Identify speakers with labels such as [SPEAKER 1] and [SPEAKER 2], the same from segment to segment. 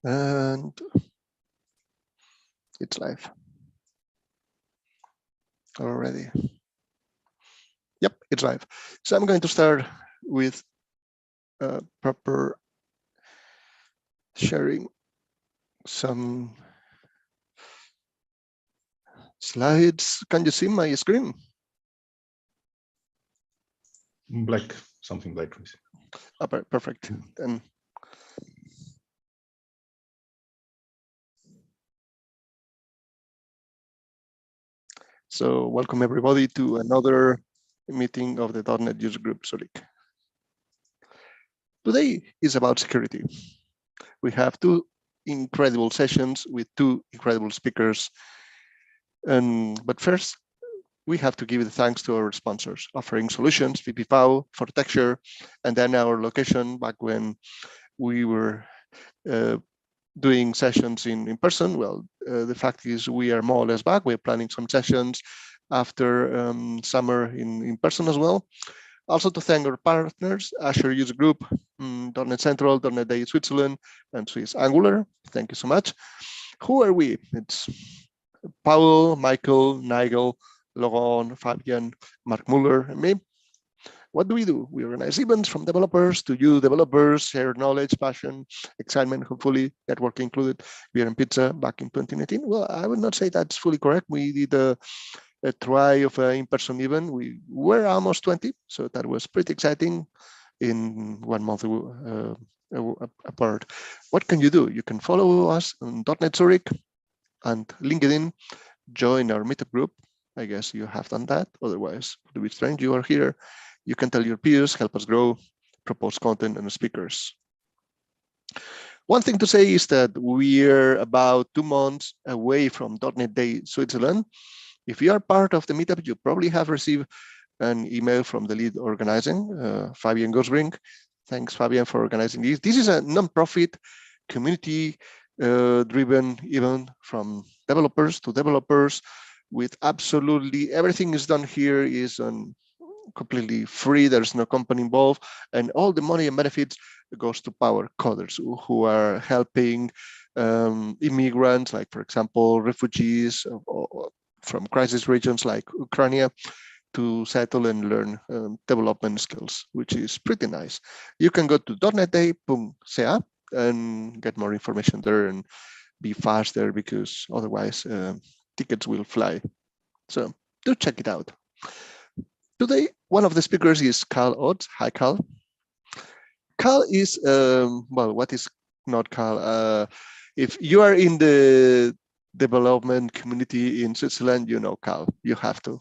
[SPEAKER 1] And it's live already. Yep, it's live. So I'm going to start with proper sharing some slides. Can you see my screen?
[SPEAKER 2] Black, something black.
[SPEAKER 1] Oh, perfect. Then so welcome everybody to another meeting of the .NET user group Zurich. Today is about security. We have two incredible sessions with two incredible speakers. But first, we have to give the thanks to our sponsors, offering solutions, pitfalls for texture, and then our location back when we were doing sessions in person. Well, the fact is we are more or less back. We're planning some sessions after summer in person as well. Also to thank our partners, Azure User Group, .NET Central, .NET Day Switzerland, and Swiss Angular. Thank you so much. Who are we? It's Paul, Michael, Nigel, Laurent, Fabian, Mark Muller, and me. What do? We organize events from developers to you developers, share knowledge, passion, excitement, hopefully network included, beer and pizza back in 2019. Well, I would not say that's fully correct. We did a try of an in-person event. We were almost 20, so that was pretty exciting in 1 month apart. What can you do? You can follow us on .NET Zurich and LinkedIn, join our meetup group. I guess you have done that. Otherwise, it would be strange. You are here. You can tell your peers, help us grow, propose content and speakers. One thing to say is that we're about 2 months away from .NET Day Switzerland. If you are part of the meetup, you probably have received an email from the lead organizing, Fabian Gosbrink. Thanks, Fabian, for organizing this. This is a non-profit, community-driven event from developers to developers with absolutely everything is done here is on completely free. There's no company involved, and all the money and benefits goes to power coders who are helping immigrants, like for example, refugees from crisis regions like Ukraine, to settle and learn development skills, which is pretty nice. You can go to .NETday.ca and get more information there and be faster because otherwise tickets will fly. So do check it out. Today, one of the speakers is Karl Ots. Hi, Karl. Karl is, well, what is not Karl? If you are in the development community in Switzerland, you know Karl. You have to.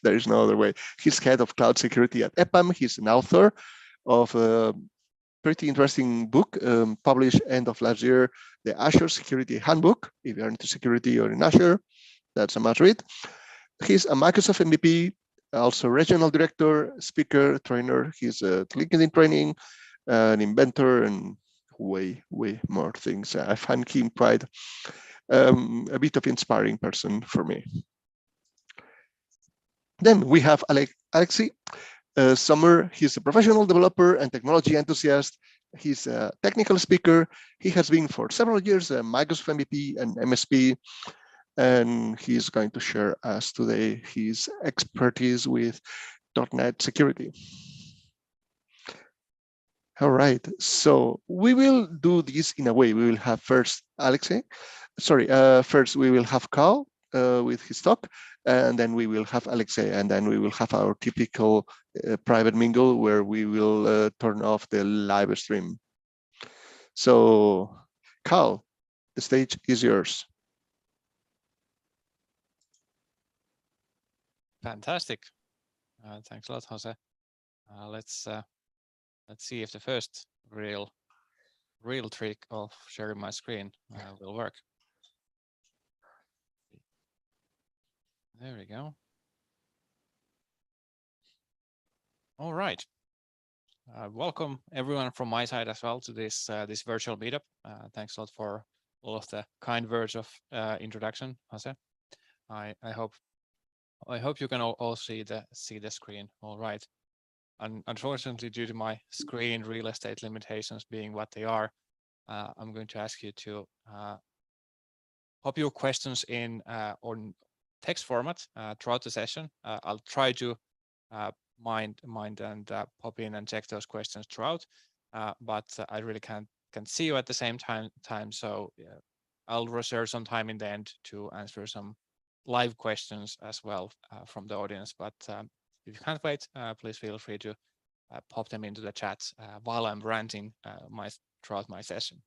[SPEAKER 1] There is no other way. He's head of cloud security at EPAM. He's an author of a pretty interesting book published end of last year, the Azure Security Handbook. If you're into security or in Azure, that's a must read. He's a Microsoft MVP, also regional director, speaker, trainer. He's a LinkedIn training, an inventor, and way more things. I find him quite a bit of inspiring person for me. Then we have Alexej Sommer. He's a professional developer and technology enthusiast. He's a technical speaker. He has been for several years a Microsoft MVP and MSP, and he's going to share us today his expertise with .NET security. All right, so we will do this in a way. We will have first Alexej. Sorry, first we will have Karl with his talk, and then we will have Alexej, and then we will have our typical private mingle where we will turn off the live stream. So, Karl, the stage is yours.
[SPEAKER 3] Fantastic. Thanks a lot, Jose. Let's see if the first real trick of sharing my screen will work. There we go. All right. Welcome everyone from my side as well to this this virtual meetup. Thanks a lot for all of the kind words of introduction, Jose. I hope you can all see the screen. All right. And unfortunately, due to my screen real estate limitations being what they are, I'm going to ask you to pop your questions in on text format throughout the session. I'll try to mind and pop in and check those questions throughout, but I really can see you at the same time. So I'll reserve some time in the end to answer some live questions as well from the audience. But if you can't wait, please feel free to pop them into the chat while I'm ranting throughout my session.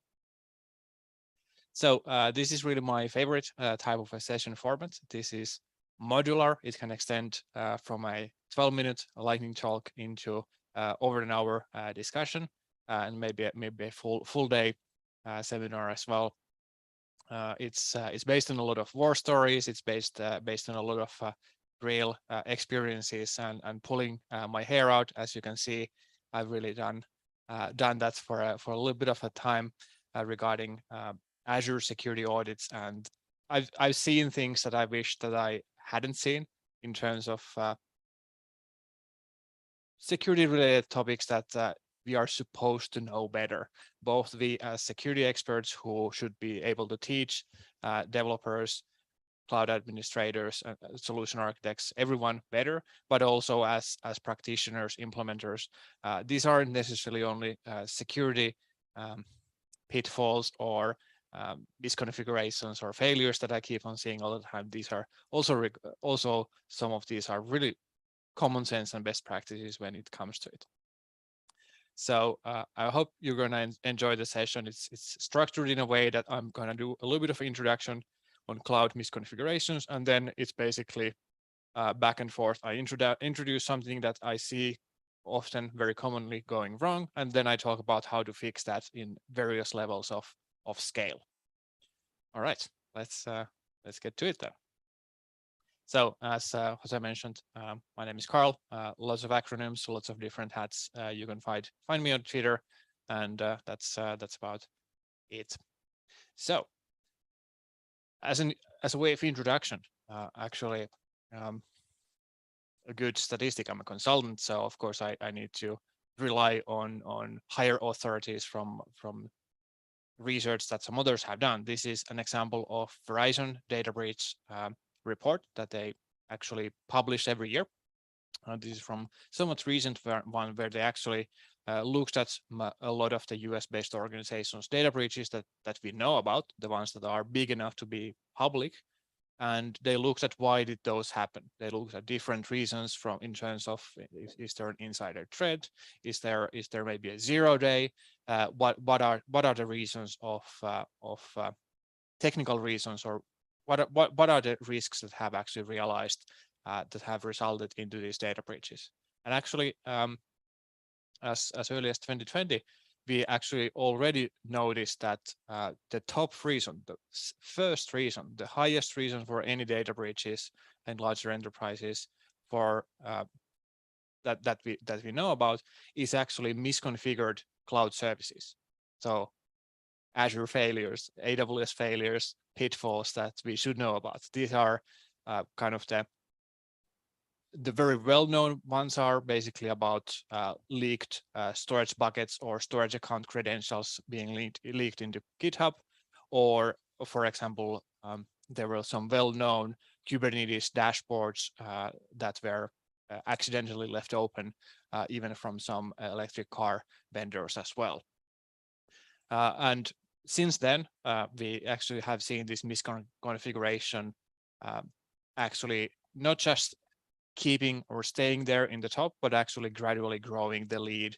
[SPEAKER 3] So this is really my favorite type of a session format. This is modular. It can extend from a 12-minute lightning talk into over an hour discussion and maybe a full day seminar as well. It's based on a lot of war stories. It's based on a lot of real experiences and pulling my hair out. As you can see, I've really done that for a little bit of a time regarding Azure security audits, and I've seen things that I wish that I hadn't seen in terms of security related topics that we are supposed to know better, both we as security experts who should be able to teach developers, cloud administrators, solution architects, everyone better, but also as practitioners, implementers. These aren't necessarily only security pitfalls or misconfigurations or failures that I keep on seeing all the time. These are also some of these are really common sense and best practices when it comes to it. So I hope you're going to enjoy the session. It's structured in a way that I'm going to do a little bit of introduction on cloud misconfigurations, and then it's basically back and forth. I introduce something that I see often very commonly going wrong, and then I talk about how to fix that in various levels of scale. All right, let's get to it then. So as Jose mentioned, my name is Karl. Lots of acronyms, lots of different hats. You can find me on Twitter, and that's about it. So as a way of introduction, actually, a good statistic. I'm a consultant, so of course I need to rely on higher authorities from research that some others have done. This is an example of Verizon data breach report that they actually publish every year. This is from somewhat recent one where they actually looked at a lot of the US-based organizations' data breaches that we know about, the ones that are big enough to be public, and they looked at why did those happen. They looked at different reasons from in terms of is there an insider threat, is there maybe a 0-day, what are the reasons of technical reasons, or what are the risks that have actually realized that have resulted into these data breaches. And actually, as early as 2020, we actually already noticed that the top reason, the first reason, the highest reason for any data breaches and larger enterprises for that we know about is actually misconfigured cloud services. So Azure failures, AWS failures, pitfalls that we should know about. These are kind of the very well-known ones are basically about leaked storage buckets or storage account credentials being leaked into GitHub, or for example, there were some well-known Kubernetes dashboards that were accidentally left open, even from some electric car vendors as well. And since then, we actually have seen this misconfiguration actually not just keeping or staying there in the top, but actually gradually growing the lead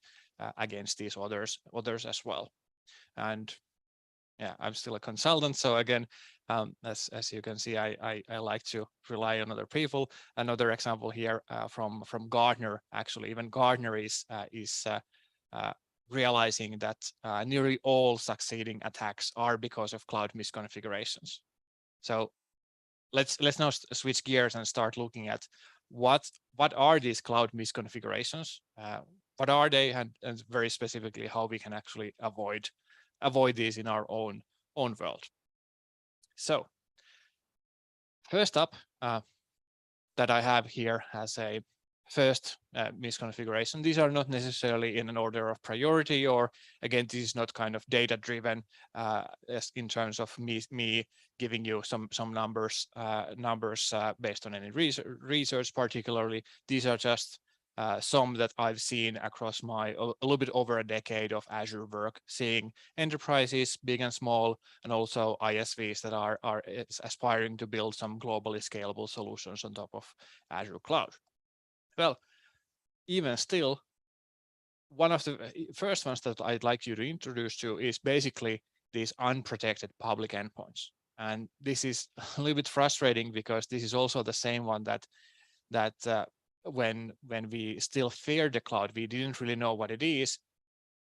[SPEAKER 3] against these others as well. And yeah, I'm still a consultant, so again, as you can see, I like to rely on other people. Another example here from Gartner. Actually, even Gartner is realizing that nearly all succeeding attacks are because of cloud misconfigurations. So let's now switch gears and start looking at what are these cloud misconfigurations, what are they, and very specifically how we can actually avoid these in our own world. So first up, that I have here as a first misconfiguration. These are not necessarily in an order of priority, or again, this is not kind of data driven as in terms of me giving you some numbers based on any research particularly. These are just some that I've seen across my a little bit over a decade of Azure work, seeing enterprises, big and small, and also ISVs that are aspiring to build some globally scalable solutions on top of Azure Cloud. Well, even still, one of the first ones that I'd like you to introduce to is basically these unprotected public endpoints. And this is a little bit frustrating because this is also the same one that when we still feared the cloud, we didn't really know what it is.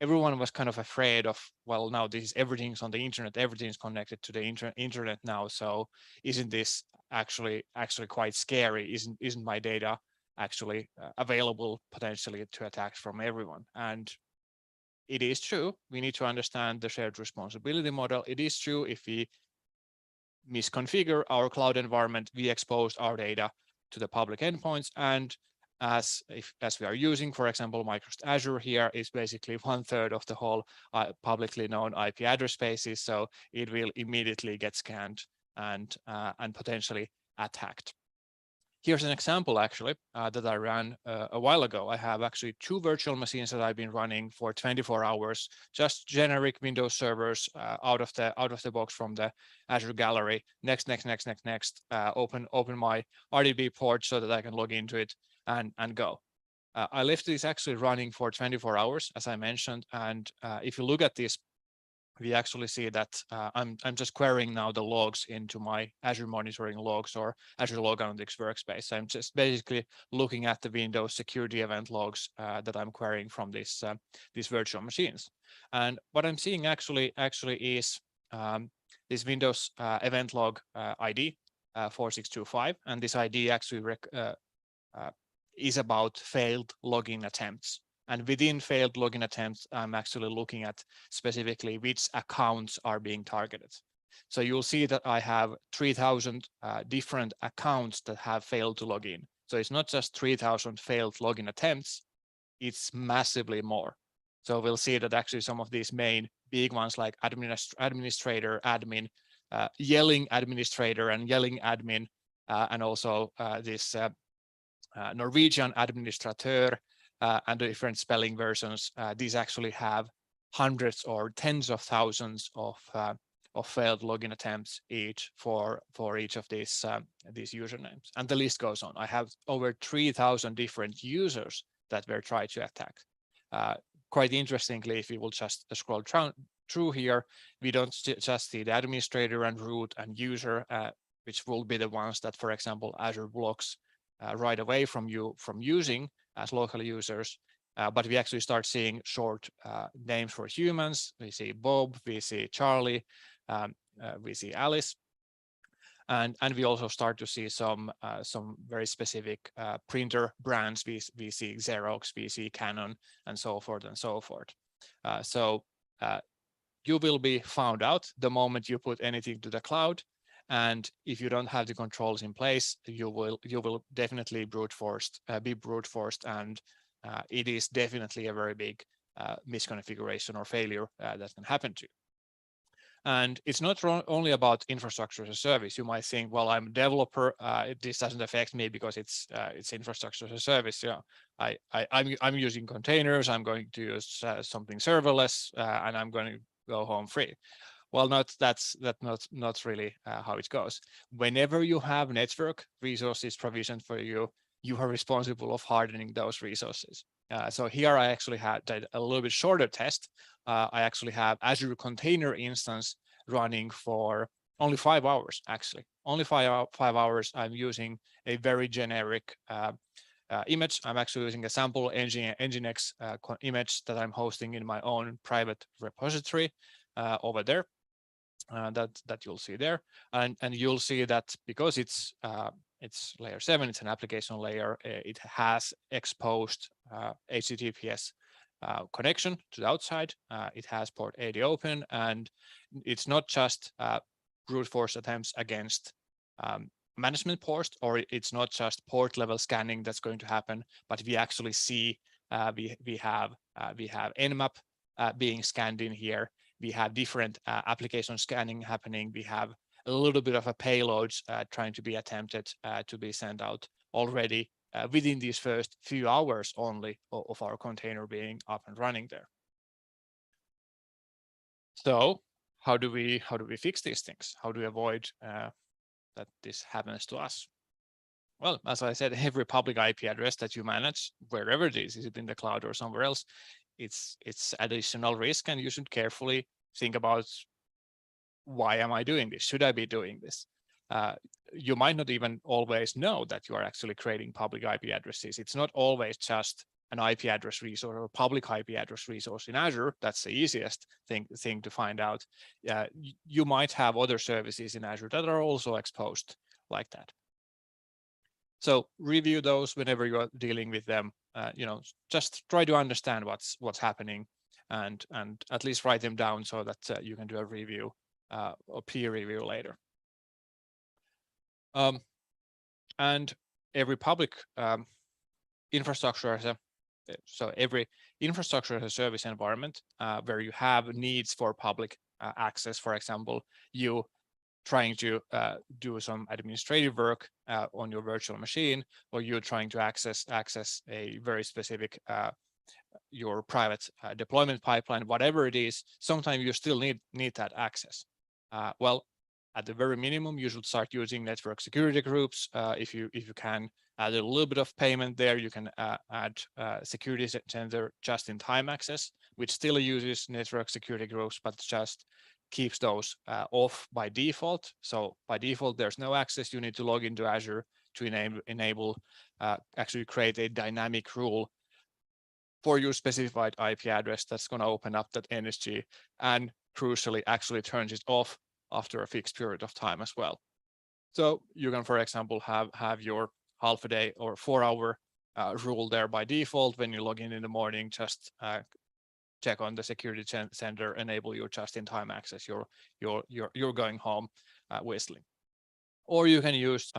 [SPEAKER 3] Everyone was kind of afraid of, well, now this is everything's on the internet, everything's connected to the internet now. So isn't this actually quite scary? Isn't my data actually available potentially to attacks from everyone? And it is true. We need to understand the shared responsibility model. It is true if we misconfigure our cloud environment, we expose our data to the public endpoints. And as we are using, for example, Microsoft Azure here is basically 1/3 of the whole publicly known IP address spaces. So it will immediately get scanned and potentially attacked. Here's an example actually that I ran a while ago. I have actually 2 virtual machines that I've been running for 24 hours, just generic Windows servers out of the box from the Azure gallery. Next, open my RDP port so that I can log into it and go. I left this actually running for 24 hours, as I mentioned. And if you look at this, we actually see that I'm just querying now the logs into my Azure monitoring logs or Azure Log Analytics workspace. I'm just basically looking at the Windows security event logs that I'm querying from these virtual machines. And what I'm seeing actually is this Windows event log ID 4625, and this ID actually is about failed login attempts. And within failed login attempts, I'm actually looking at specifically which accounts are being targeted. So you'll see that I have 3,000 different accounts that have failed to log in. So it's not just 3,000 failed login attempts, it's massively more. So we'll see that actually some of these main big ones like administrator, admin, yelling administrator and yelling admin, and also this Norwegian administrateur, and the different spelling versions, these actually have hundreds or tens of thousands of failed login attempts each for each of these usernames, and the list goes on. I have over 3,000 different users that were tried to attack. Quite interestingly, if you will just scroll through here, we don't just see the administrator and root and user, which will be the ones that, for example, Azure blocks right away from you from using as local users, but we actually start seeing short names for humans. We see Bob, we see Charlie, we see Alice, and we also start to see some very specific printer brands. We see Xerox, we see Canon, and so forth and so forth. So you will be found out the moment you put anything to the cloud. And if you don't have the controls in place, you will definitely be brute forced, and it is definitely a very big misconfiguration or failure that can happen to you. And it's not only about infrastructure as a service. You might think, well, I'm a developer. This doesn't affect me because it's infrastructure as a service. Yeah, I'm using containers. I'm going to use something serverless, and I'm going to go home free. Well, that's not really how it goes. Whenever you have network resources provisioned for you, you are responsible of hardening those resources. So here I actually had a little bit shorter test. I actually have Azure container instance running for only 5 hours, actually. Only 5 hours. I'm using a very generic image. I'm actually using a sample Nginx image that I'm hosting in my own private repository over there. That you'll see there, and you'll see that because it's layer 7, it's an application layer. It has exposed HTTPS connection to the outside. It has port 80 open, and it's not just brute force attempts against management ports, or it's not just port level scanning that's going to happen, but we actually see we have Nmap being scanned in here. We have different application scanning happening. We have a little bit of a payload trying to be attempted to be sent out already within these first few hours only of our container being up and running there. So how do we fix these things? How do we avoid that this happens to us? Well, as I said, every public IP address that you manage, wherever it is it in the cloud or somewhere else, it's additional risk, and you should carefully think about, why am I doing this? Should I be doing this? You might not even always know that you are actually creating public IP addresses. It's not always just an IP address resource or a public IP address resource in Azure. That's the easiest thing to find out. You might have other services in Azure that are also exposed like that. So review those whenever you are dealing with them. Just try to understand what's happening, and at least write them down so that you can do a review or peer review later. And every public infrastructure every infrastructure as a service environment where you have needs for public access, for example, you trying to do some administrative work on your virtual machine, or you're trying to access a very specific your private deployment pipeline, whatever it is, sometimes you still need that access. Well, at the very minimum, you should start using network security groups. If you can add a little bit of payment there, you can add security center just-in-time access, which still uses network security groups, but just keeps those off by default. So by default, there's no access. You need to log into Azure to enable actually create a dynamic rule for your specified IP address that's going to open up that NSG, and crucially actually turns it off after a fixed period of time as well. So you can, for example, have your half a day or 4-hour rule there by default. When you log in the morning, just check on the security center, enable your just-in-time access. You're going home whistling. Or you can use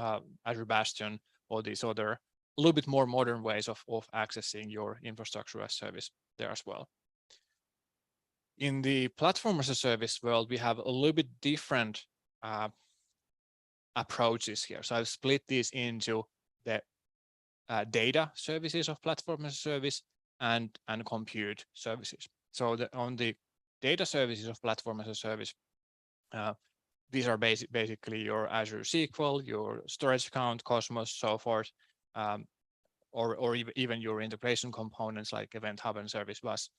[SPEAKER 3] Azure Bastion or these other a little bit more modern ways of accessing your infrastructure as service there as well. In the platform as a service world, we have a little bit different approaches here. So I've split these into the data services of platform as a service and compute services. So on the data services of platform as a service, these are basically your Azure SQL, your storage account, Cosmos, so forth, or even your integration components like Event Hub and Service Bus.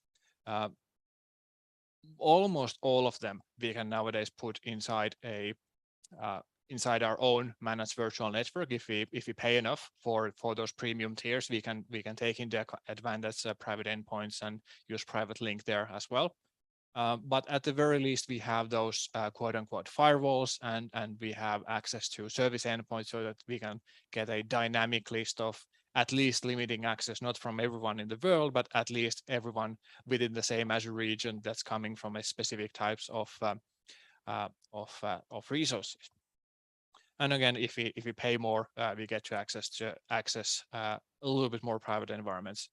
[SPEAKER 3] Almost all of them we can nowadays put inside inside our own managed virtual network. If we pay enough for those premium tiers, we can take into advantage private endpoints and use private link there as well. But at the very least, we have those quote unquote firewalls, and we have access to service endpoints so that we can get a dynamic list of at least limiting access, not from everyone in the world, but at least everyone within the same Azure region that's coming from a specific types of resources. And again, if we pay more, we get to access a little bit more private environments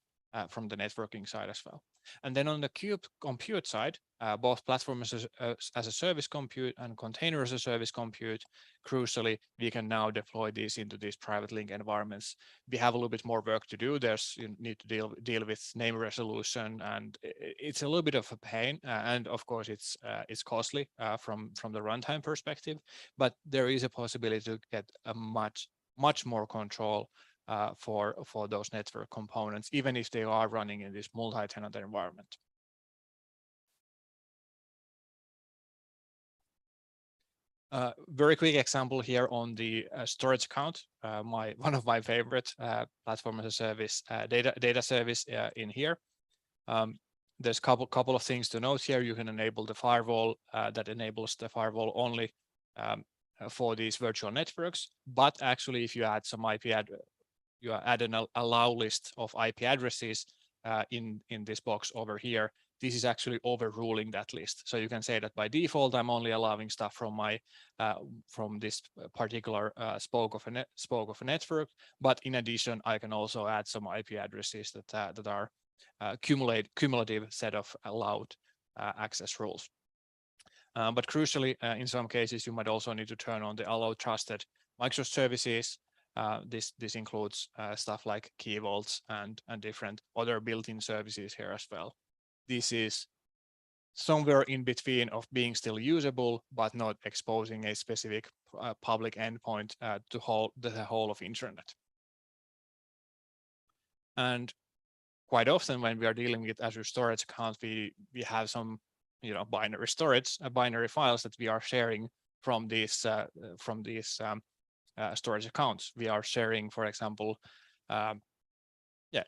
[SPEAKER 3] from the networking side as well. And then on the compute side, both platform as a service compute and container as a service compute, crucially, we can now deploy these into these private link environments. We have a little bit more work to do. You need to deal with name resolution, and it's a little bit of a pain. And of course, it's costly from the runtime perspective. But there is a possibility to get a much more control for those network components, even if they are running in this multi-tenant environment. Very quick example here on the storage account. One of my favorite platform as a service data service in here. There's a couple of things to note here. You can enable the firewall that enables the firewall only for these virtual networks. But actually, if you add some IP address, you add an allow list of IP addresses in this box over here, this is actually overruling that list. So you can say that by default, I'm only allowing stuff from my from this particular spoke of a network. But in addition, I can also add some IP addresses that are cumulative set of allowed access rules. But crucially, in some cases, you might also need to turn on the allow trusted Microsoft services. This includes stuff like key vaults and different other built-in services here as well. This is somewhere in between of being still usable, but not exposing a specific public endpoint to the whole of internet. And quite often when we are dealing with Azure storage accounts, we have some binary storage, binary files that we are sharing from these storage accounts. We are sharing, for example,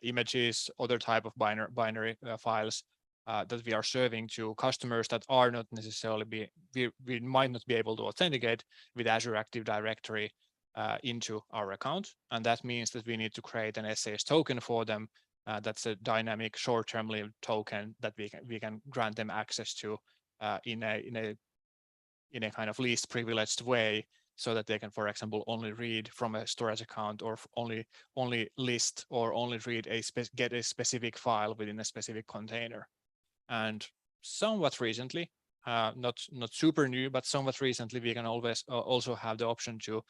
[SPEAKER 3] images, other type of binary files that we are serving to customers that are not necessarily we might not be able to authenticate with Azure Active Directory into our account, and that means that we need to create an SAS token for them. That's a dynamic short-term lived token that we can grant them access to in a kind of least privileged way, so that they can, for example, only read from a storage account, or only list or only read get a specific file within a specific container. And somewhat recently, not super new, but somewhat recently, we can always also have the option to,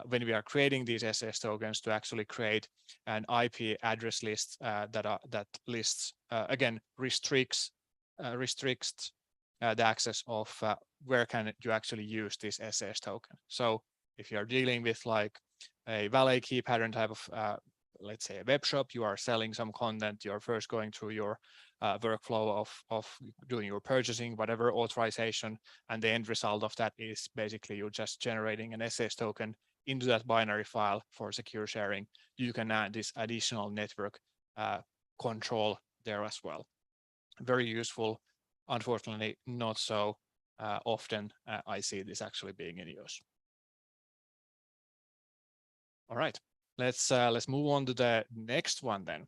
[SPEAKER 3] when we are creating these SAS tokens, to actually create an IP address list that lists again restricts the access of where can you actually use this SAS token. So if you are dealing with like a valet key pattern type of let's say a web shop, you are selling some content, you're first going through your workflow of doing your purchasing, whatever authorization, and the end result of that is basically you're just generating an SAS token into that binary file for secure sharing. You can add this additional network control there as well. Very useful. Unfortunately, not so often I see this actually being in use. All right, let's move on to the next one then.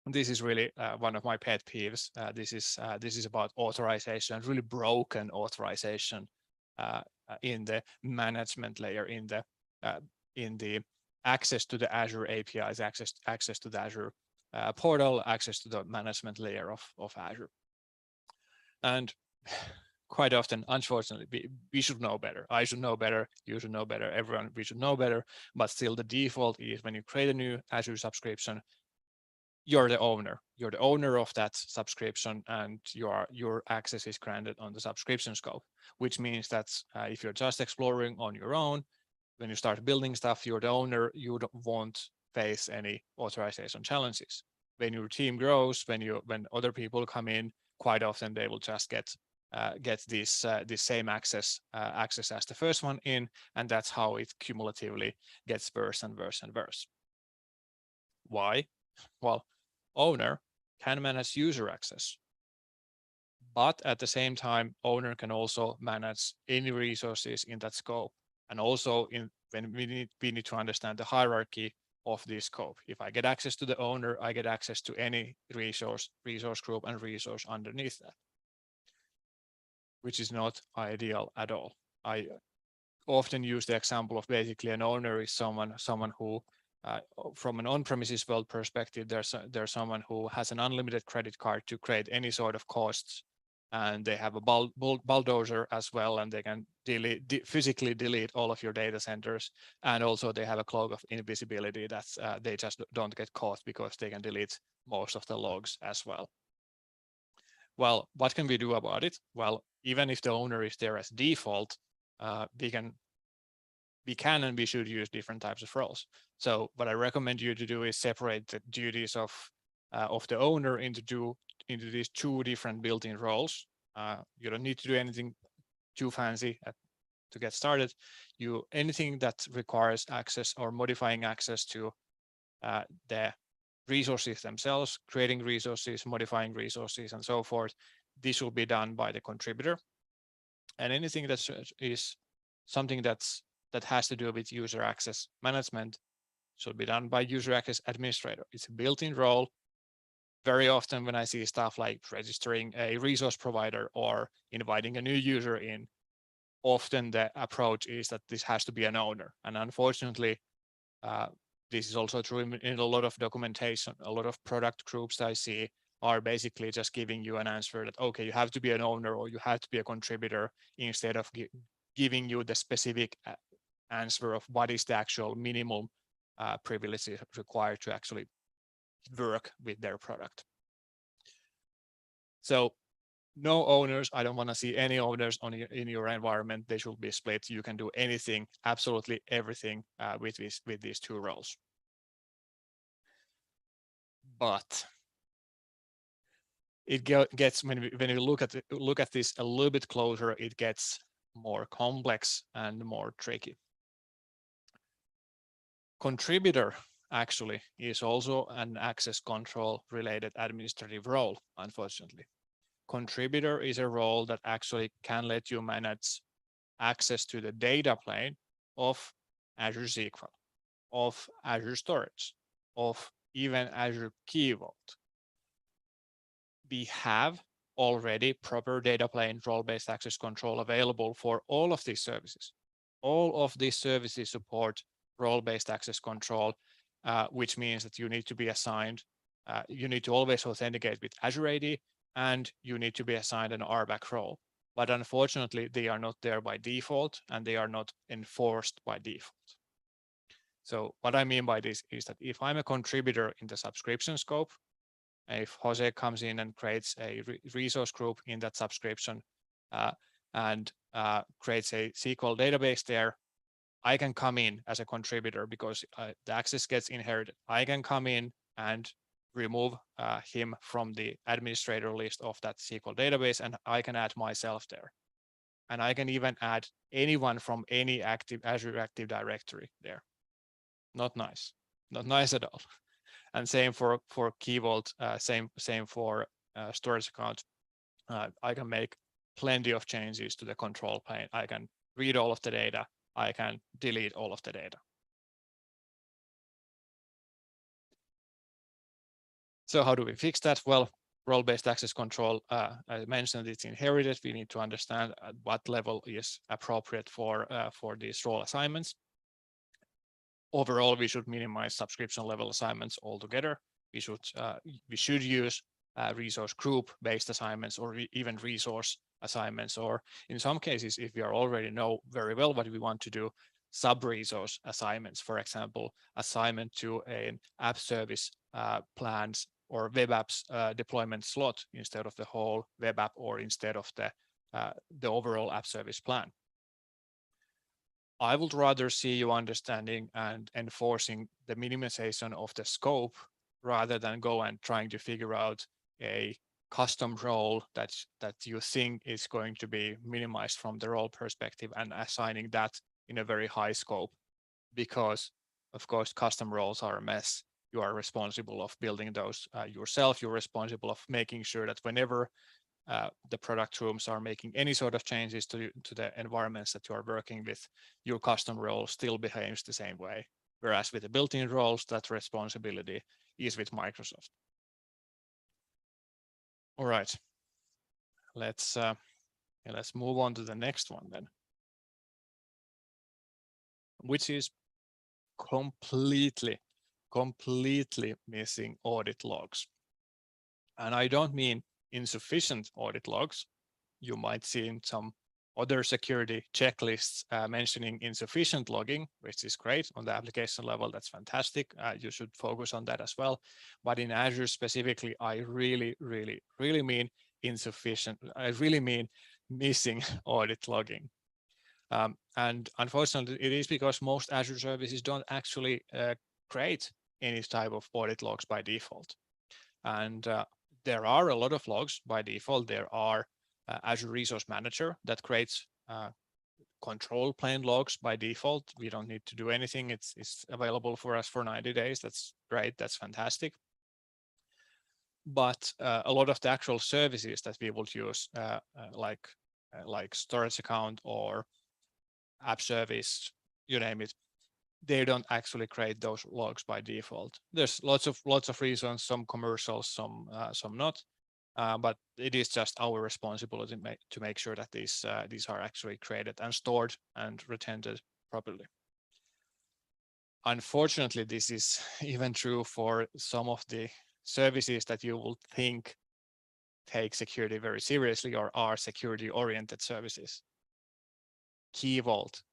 [SPEAKER 3] This is really one of my pet peeves. This is about authorization, really broken authorization in the management layer, in the access to the Azure APIs, access to the Azure portal, access to the management layer of Azure. And quite often, unfortunately, we should know better. I should know better. You should know better. Everyone, we should know better. But still, the default is when you create a new Azure subscription, you're the owner. You're the owner of that subscription, and your access is granted on the subscription scope, which means that if you're just exploring on your own, when you start building stuff, you're the owner. You won't face any authorization challenges. When your team grows, when other people come in, quite often they will just get this same access as the first one in, and that's how it cumulatively gets worse and worse and worse. Why? Well, owner can manage user access, but at the same time, owner can also manage any resources in that scope. And also when we need to understand the hierarchy of this scope. If I get access to the owner, I get access to any resource group and resource underneath that, which is not ideal at all. I often use the example of basically an owner is someone who from an on-premises world perspective, there's someone who has an unlimited credit card to create any sort of costs, and they have a bulldozer as well, and they can physically delete all of your data centers, and also they have a cloak of invisibility that's they just don't get caught because they can delete most of the logs as well. Well, what can we do about it? Well, even if the owner is there as default, we can and we should use different types of roles. So what I recommend you to do is separate the duties of the owner into these two different built-in roles. You don't need to do anything too fancy to get started. Anything that requires access or modifying access to the resources themselves, creating resources, modifying resources, and so forth, this will be done by the contributor. And anything that is something that has to do with user access management should be done by user access administrator. It's a built-in role. very often when I see stuff like registering a resource provider or inviting a new user in, often the approach is that this has to be an owner. And unfortunately, this is also true in a lot of documentation. A lot of product groups I see are basically just giving you an answer that, okay, you have to be an owner or you have to be a contributor, instead of giving you the specific answer of what is the actual minimum privileges required to actually work with their product. So no owners. I don't want to see any owners in your environment. They should be split. You can do anything, absolutely everything with these two roles. But it gets, when you look at this a little bit closer, it gets more complex and more tricky. Contributor actually is also an access control related administrative role, unfortunately. Contributor is a role that actually can let you manage access to the data plane of Azure SQL, of Azure Storage, of even Azure Key Vault. We have already proper data plane role-based access control available for all of these services. All of these services support role-based access control, which means that you need to be assigned, you need to always authenticate with Azure AD, and you need to be assigned an RBAC role. But unfortunately, they are not there by default, and they are not enforced by default. So what I mean by this is that if I'm a contributor in the subscription scope, if Jose comes in and creates a resource group in that subscription and creates a SQL database there, I can come in as a contributor because the access gets inherited. I can come in and remove him from the administrator list of that SQL database, and I can add myself there. And I can even add anyone from any Azure Active Directory there. Not nice, not nice at all. And same for Key Vault, same for storage account. I can make plenty of changes to the control plane. I can read all of the data. I can delete all of the data. So how do we fix that? Well, role-based access control, I mentioned it's inherited. We need to understand at what level is appropriate for these role assignments. Overall, we should minimize subscription level assignments altogether. We should use resource group based assignments, or even resource assignments, or in some cases, if we already know very well what we want to do, sub-resource assignments. For example, assignment to an app service plans or web apps deployment slot instead of the whole web app, or instead of the overall app service plan. I would rather see you understanding and enforcing the minimization of the scope rather than go and trying to figure out a custom role that you think is going to be minimized from the role perspective and assigning that in a very high scope, because of course custom roles are a mess. You are responsible of building those yourself. You're responsible of making sure that whenever the product rooms are making any sort of changes to the environments that you are working with, your custom role still behaves the same way. Whereas with the built-in roles, that responsibility is with Microsoft. All right, let's move on to the next one then, which is completely missing audit logs. And I don't mean insufficient audit logs. You might see in some other security checklists mentioning insufficient logging, which is great on the application level. That's fantastic. You should focus on that as well. But in Azure specifically, I really mean insufficient. I really mean missing audit logging. And unfortunately, it is because most Azure services don't actually create any type of audit logs by default. And there are a lot of logs by default. There are Azure Resource Manager that creates control plane logs by default. We don't need to do anything. It's available for us for 90 days. That's great. That's fantastic. But a lot of the actual services that we will use, like storage account or app service, you name it, they don't actually create those logs by default. There's lots of reasons, some commercial, some not, but it is just our responsibility to make sure that these are actually created and stored and retained properly. Unfortunately, this is even true for some of the services that you will think take security very seriously or are security-oriented services. Key Vault,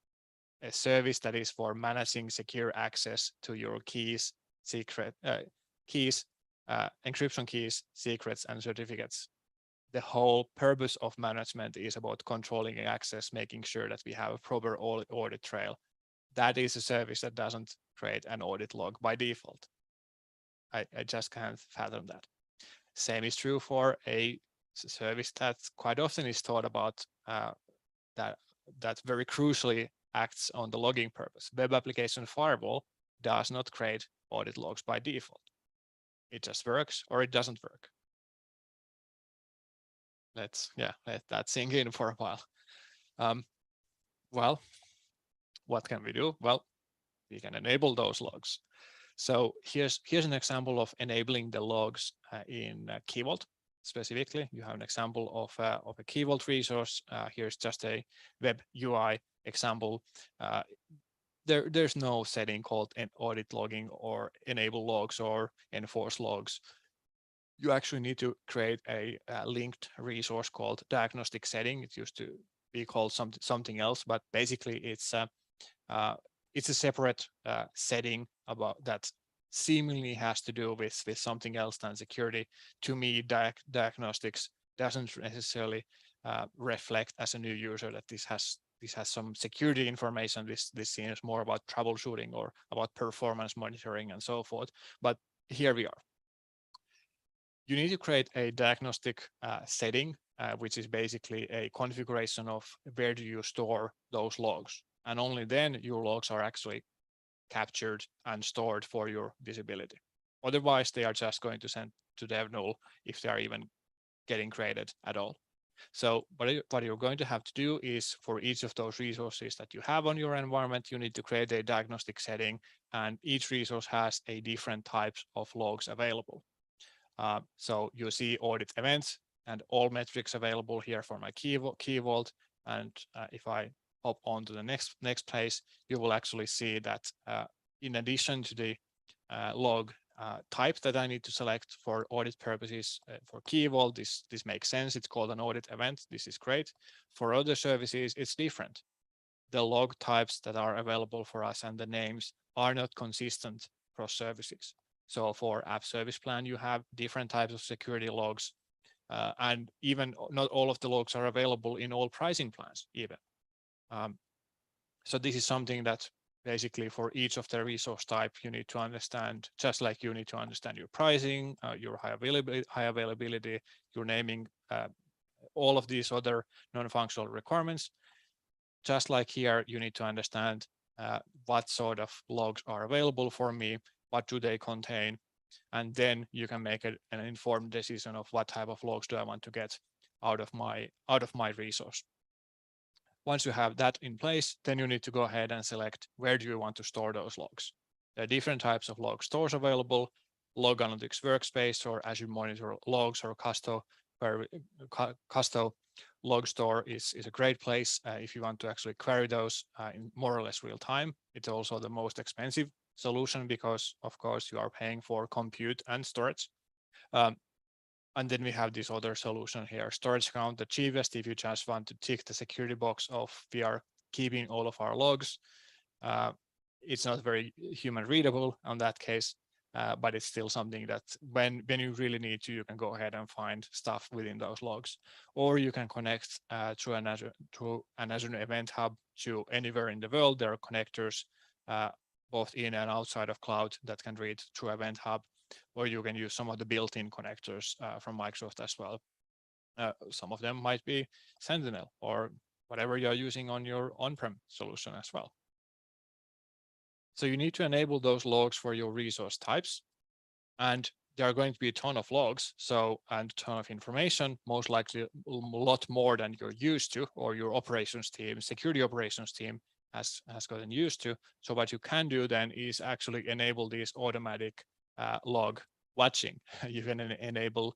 [SPEAKER 3] a service that is for managing secure access to your keys, encryption keys, secrets, and certificates. The whole purpose of management is about controlling access, making sure that we have a proper audit trail. That is a service that doesn't create an audit log by default. I just can't fathom that. Same is true for a service that quite often is thought about that very crucially acts on the logging purpose. Web application firewall does not create audit logs by default. It just works or it doesn't work. Let that sink in for a while. Well, what can we do? Well, we can enable those logs. So here's an example of enabling the logs in Key Vault. Specifically, you have an example of a Key Vault resource. Here's just a web UI example. There's no setting called an audit logging or enable logs or enforce logs. You actually need to create a linked resource called diagnostic setting. It used to be called something else, but basically it's a separate setting about that seemingly has to do with something else than security. To me, diagnostics doesn't necessarily reflect as a new user that this has some security information. This seems more about troubleshooting or about performance monitoring and so forth. But here we are. You need to create a diagnostic setting, which is basically a configuration of where do you store those logs. And only then your logs are actually captured and stored for your visibility. Otherwise, they are just going to send to dev null if they are even getting created at all. So what you're going to have to do is for each of those resources that you have on your environment, you need to create a diagnostic setting, and each resource has a different types of logs available. So you see audit events and all metrics available here for my Key Vault. And if I hop on to the next place, you will actually see that in addition to the log type that I need to select for audit purposes for Key Vault, this makes sense. It's called an audit event. This is great. For other services, it's different. The log types that are available for us and the names are not consistent across services. So for App Service Plan, you have different types of security logs, and even not all of the logs are available in all pricing plans even. So this is something that basically for each of the resource type, you need to understand, just like you need to understand your pricing, your high availability, your naming, all of these other non-functional requirements. Just like here, you need to understand what sort of logs are available for me, what do they contain, and then you can make an informed decision of what type of logs do I want to get out of my resource. Once you have that in place, then you need to go ahead and select where do you want to store those logs. There are different types of log stores available. Log Analytics Workspace or Azure Monitor Logs or Custo Log Store is a great place if you want to actually query those in more or less real time. It's also the most expensive solution because, of course, you are paying for compute and storage. And then we have this other solution here, storage count, the cheapest if you just want to tick the security box of we are keeping all of our logs. It's not very human readable on that case, but it's still something that when you really need to, you can go ahead and find stuff within those logs, or you can connect through an Azure Event Hub to anywhere in the world. There are connectors both in and outside of cloud that can read through Event Hub, or you can use some of the built-in connectors from Microsoft as well. Some of them might be Sentinel or whatever you're using on your on-prem solution as well. So you need to enable those logs for your resource types, and there are going to be a ton of logs, and a ton of information, most likely a lot more than you're used to, or your operations team, security operations team has gotten used to. So what you can do then is actually enable this automatic log watching. You can enable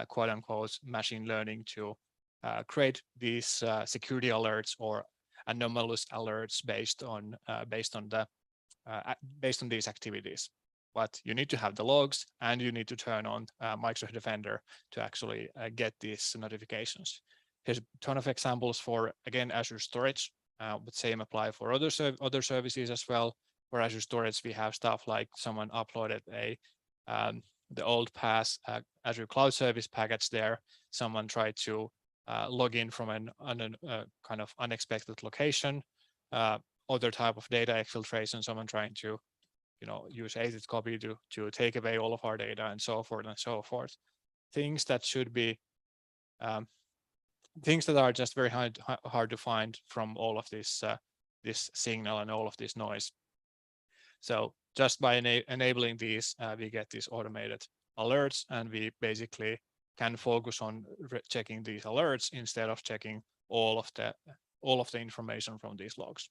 [SPEAKER 3] quote unquote machine learning to create these security alerts or anomalous alerts based on these activities. But you need to have the logs and you need to turn on Microsoft Defender to actually get these notifications. Here's a ton of examples for, again, Azure Storage, but same apply for other services as well. For Azure Storage, we have stuff like someone uploaded the old pass Azure Cloud Service package there. Someone tried to log in from a kind of unexpected location. Other type of data exfiltration, someone trying to use ACID copy to take away all of our data and so forth and so forth. Things that should be things that are just very hard to find from all of this signal and all of this noise. So just by enabling these, we get these automated alerts, and we basically can focus on checking these alerts instead of checking all of the information from these logs.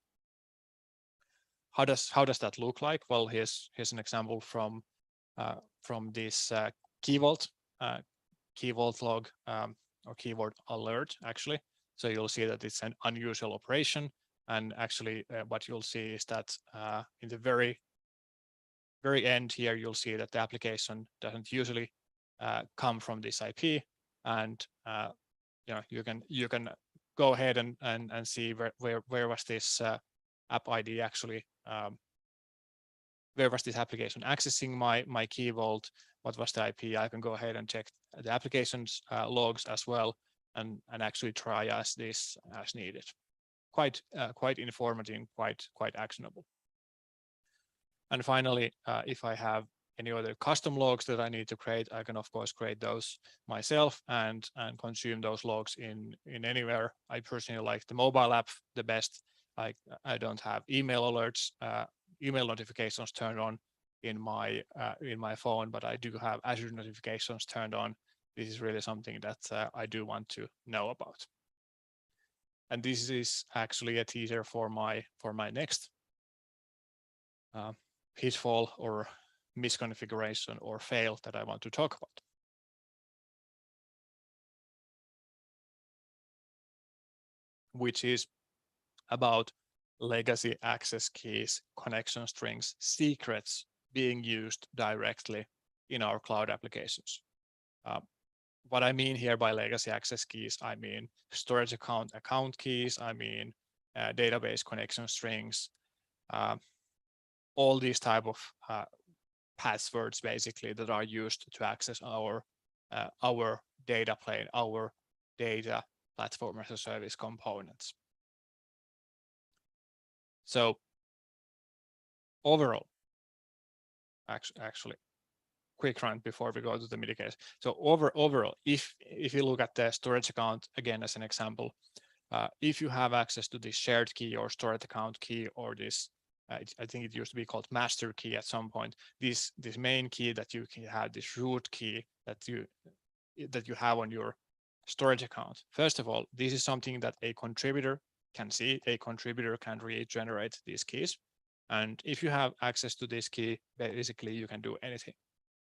[SPEAKER 3] How does that look like? Well, here's an example from this key vault log or keyword alert actually. So you'll see that it's an unusual operation, and actually what you'll see is that in the very end here, you'll see that the application doesn't usually come from this IP, and you can go ahead and see where was this app ID actually, where was this application accessing my key vault, what was the IP. I can go ahead and check the application's logs as well, and actually triage this as needed. Quite informative, quite actionable. And finally, if I have any other custom logs that I need to create, I can of course create those myself and consume those logs in anywhere. I personally like the mobile app the best. Like I don't have email alerts, email notifications turned on in my phone, but I do have Azure notifications turned on. This is really something that I do want to know about. And this is actually a teaser for my next pitfall or misconfiguration or fail that I want to talk about. Which is about legacy access keys, connection strings, secrets being used directly in our cloud applications. What I mean here by legacy access keys, I mean storage account keys, I mean database connection strings, all these type of passwords basically that are used to access our data plane, our data platform as a service components. So overall, actually, quick run before we go to the mitigation. So overall, if you look at the storage account again as an example, if you have access to this shared key or storage account key or this, I think it used to be called master key at some point, this main key that you can have, this root key that you have on your storage account. First of all, this is something that a contributor can see. A contributor can regenerate these keys. And if you have access to this key, basically you can do anything.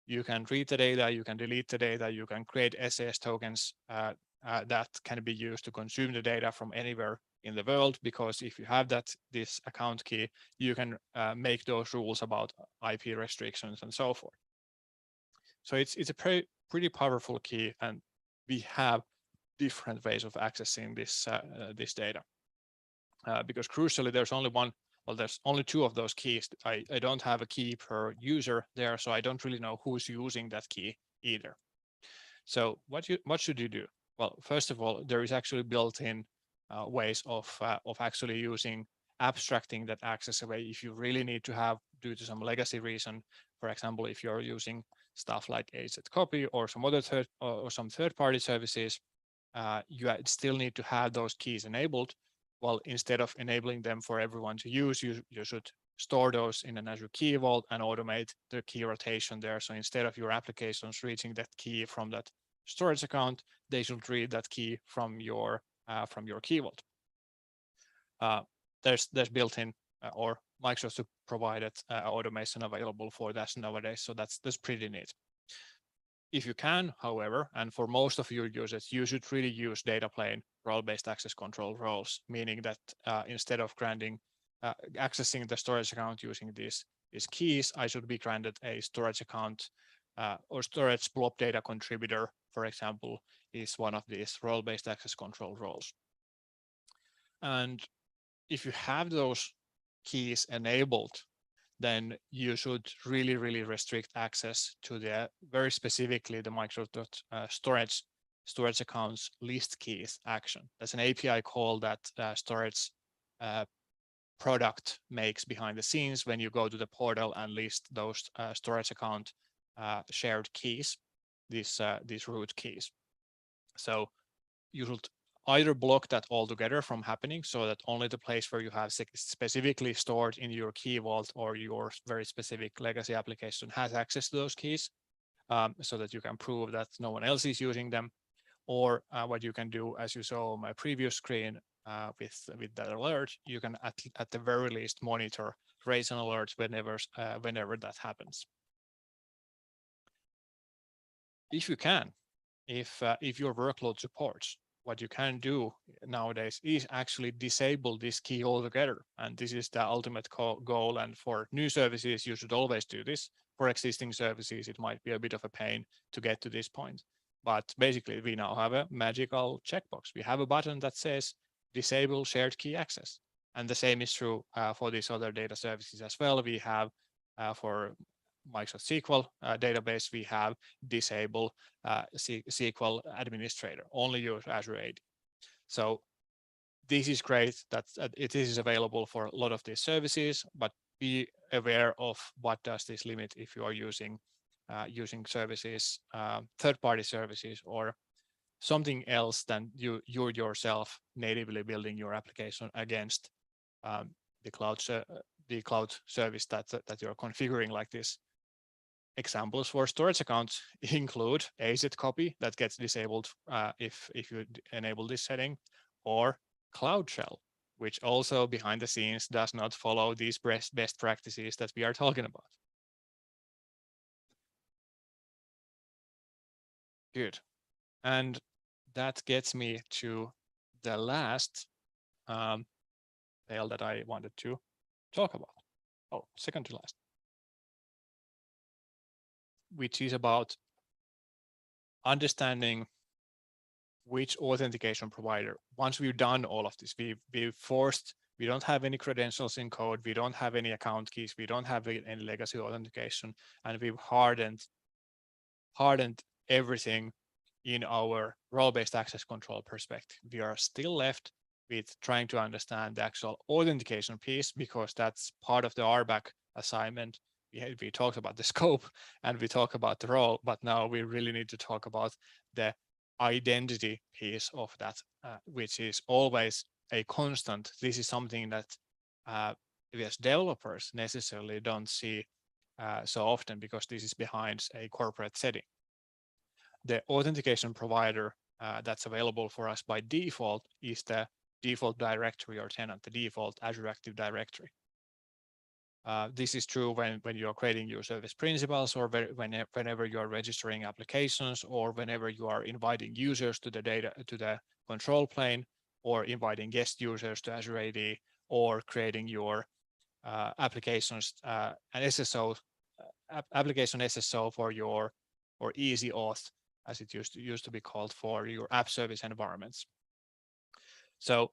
[SPEAKER 3] You can read the data, you can delete the data, you can create SAS tokens that can be used to consume the data from anywhere in the world, because if you have this account key, you can make those rules about IP restrictions and so forth. So it's a pretty powerful key, and we have different ways of accessing this data. Because crucially, there's only two of those keys. I don't have a key per user there, so I don't really know who's using that key either. So what should you do? Well, first of all, there is actually built-in ways of actually using abstracting that access away if you really need to have, due to some legacy reason. For example, if you're using stuff like ACID copy or some other third-party services, you still need to have those keys enabled. Well, instead of enabling them for everyone to use, you should store those in an Azure Key Vault and automate the key rotation there. So instead of your applications reaching that key from that storage account, they should read that key from your Key Vault. there's built-in or Microsoft provided automation available for that nowadays. So that's pretty neat. If you can, however, and for most of your users, you should really use data plane role-based access control roles, meaning that instead of accessing the storage account using these keys, I should be granted a storage account or storage blob data contributor, for example, is one of these role-based access control roles. And if you have those keys enabled, then you should really, really restrict access to the very specifically the Microsoft storage accounts list keys action. That's an API call that storage product makes behind the scenes when you go to the portal and list those storage account shared keys, these root keys. So you should either block that altogether from happening so that only the place where you have specifically stored in your key vault or your very specific legacy application has access to those keys, so that you can prove that no one else is using them. Or what you can do, as you saw on my previous screen with that alert, you can at the very least monitor, raise an alert whenever that happens. If you can, if your workload supports, what you can do nowadays is actually disable this key altogether. And this is the ultimate goal. And for new services, you should always do this. For existing services, it might be a bit of a pain to get to this point. But basically, we now have a magical checkbox. We have a button that says disable shared key access. And the same is true for these other data services as well. We have for Microsoft SQL database, we have disable SQL administrator, only use Azure AD. So this is great that it is available for a lot of these services, but be aware of what does this limit if you are using services, third-party services, or something else than you yourself natively building your application against the cloud service that you're configuring like this. Examples for storage accounts include AZ copy that gets disabled if you enable this setting, or Cloud Shell, which also behind the scenes does not follow these best practices that we are talking about. Good. And that gets me to the last fail that I wanted to talk about. Oh, second to last, which is about understanding which authentication provider. Once we've done all of this, we don't have any credentials in code, we don't have any account keys, we don't have any legacy authentication, and we've hardened everything in our role-based access control perspective. We are still left with trying to understand the actual authentication piece, because that's part of the RBAC assignment. We talked about the scope and we talk about the role, but now we really need to talk about the identity piece of that, which is always a constant. This is something that we as developers necessarily don't see so often, because this is behind a corporate setting. The authentication provider that's available for us by default is the default directory or tenant, the default Azure Active Directory. This is true when you're creating your service principals, or whenever you're registering applications, or whenever you are inviting users to the control plane, or inviting guest users to Azure AD, or creating your applications an SSO application SSO for your, or easy auth, as it used to be called, for your app service environments. So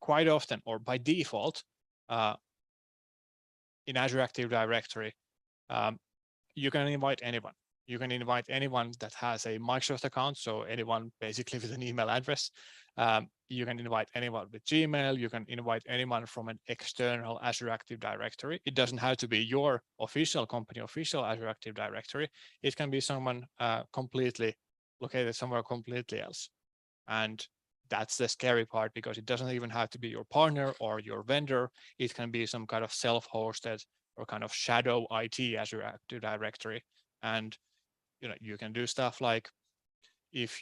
[SPEAKER 3] quite often, or by default, in Azure Active Directory, you can invite anyone. You can invite anyone that has a Microsoft account, so anyone basically with an email address. You can invite anyone with Gmail. You can invite anyone from an external Azure Active Directory. It doesn't have to be your official company, official Azure Active Directory. It can be someone completely located somewhere completely else. And that's the scary part, because it doesn't even have to be your partner or your vendor. It can be some kind of self-hosted or kind of shadow IT Azure Active Directory. And you can do stuff like, if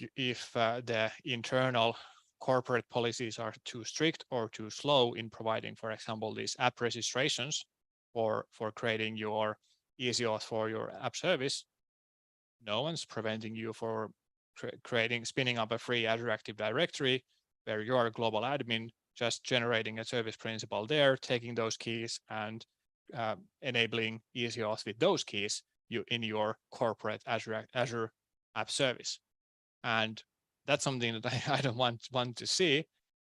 [SPEAKER 3] the internal corporate policies are too strict or too slow in providing, for example, these app registrations for creating your easy auth for your app service, no one's preventing you for spinning up a free Azure Active Directory where you are a global admin, just generating a service principal there, taking those keys and enabling easy auth with those keys in your corporate Azure app service. And that's something that I don't want to see,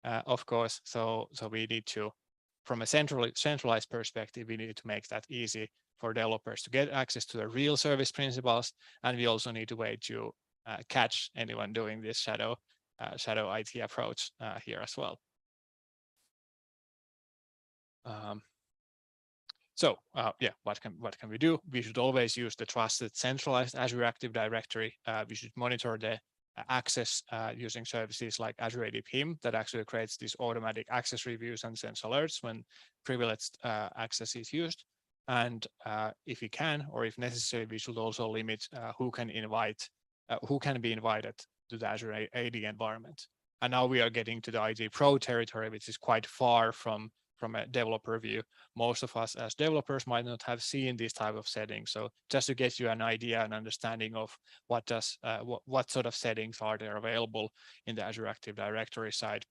[SPEAKER 3] of course. So we need to, from a centralized perspective, we need to make that easy for developers to get access to the real service principals, and we also need a way to catch anyone doing this shadow IT approach here as well. Yeah, what can we do? We should always use the trusted centralized Azure Active Directory. We should monitor the access using services like Azure AD PIM that actually creates these automatic access reviews and sends alerts when privileged access is used. And if we can, or if necessary, we should also limit who can be invited to the Azure AD environment. And now we are getting to the IT Pro territory, which is quite far from a developer view. Most of us as developers might not have seen this type of settings. So just to get you an idea and understanding of what sort of settings are there available in the Azure Active Directory side.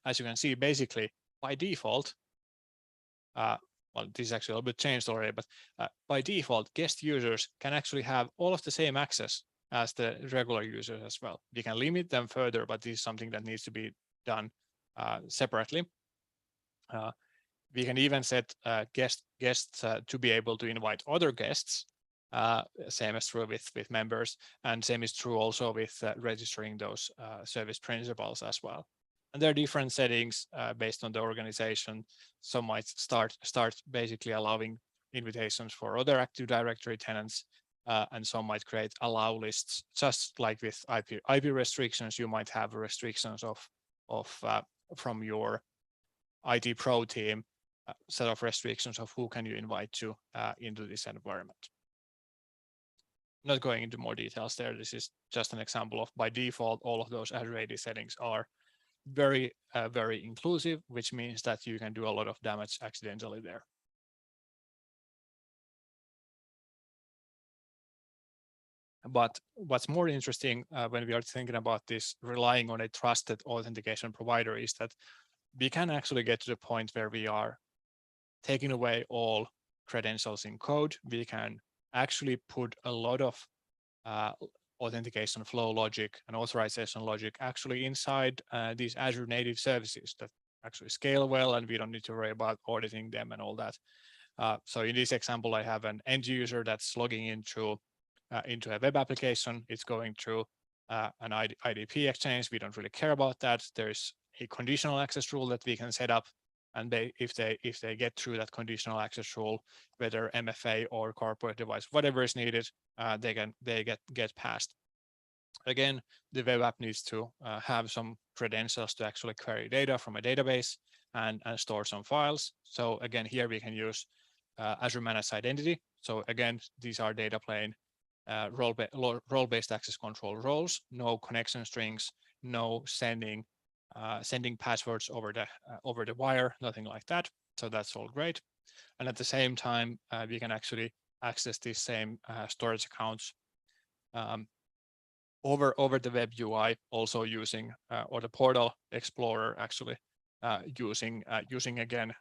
[SPEAKER 3] As you can see, basically by default, well, this is actually a little bit changed already, but by default, guest users can actually have all of the same access as the regular users as well. We can limit them further, but this is something that needs to be done separately. We can even set guests to be able to invite other guests. Same is true with members, and same is true also with registering those service principals as well. And there are different settings based on the organization. Some might start basically allowing invitations for other Active Directory tenants, and some might create allow lists, just like with IP restrictions. You might have restrictions from your IT Pro team, set of restrictions of who can you invite to into this environment. Not going into more details there. This is just an example of, by default, all of those Azure AD settings are very inclusive, which means that you can do a lot of damage accidentally there. But what's more interesting when we are thinking about this, relying on a trusted authentication provider, is that we can actually get to the point where we are taking away all credentials in code. We can actually put a lot of authentication flow logic and authorization logic actually inside these Azure native services that actually scale well, and we don't need to worry about auditing them and all that. So in this example, I have an end user that's logging into a web application. It's going through an IDP exchange. We don't really care about that. There's a conditional access rule that we can set up, and if they get through that conditional access rule, whether MFA or corporate device, whatever is needed, they get passed. Again, the web app needs to have some credentials to actually query data from a database and store some files. So again, here we can use Azure Managed Identity. So again, these are data plane role-based access control roles, no connection strings, no sending passwords over the wire, nothing like that. So that's all great. And at the same time, we can actually access these same storage accounts over the web UI, also using or the portal explorer, actually using again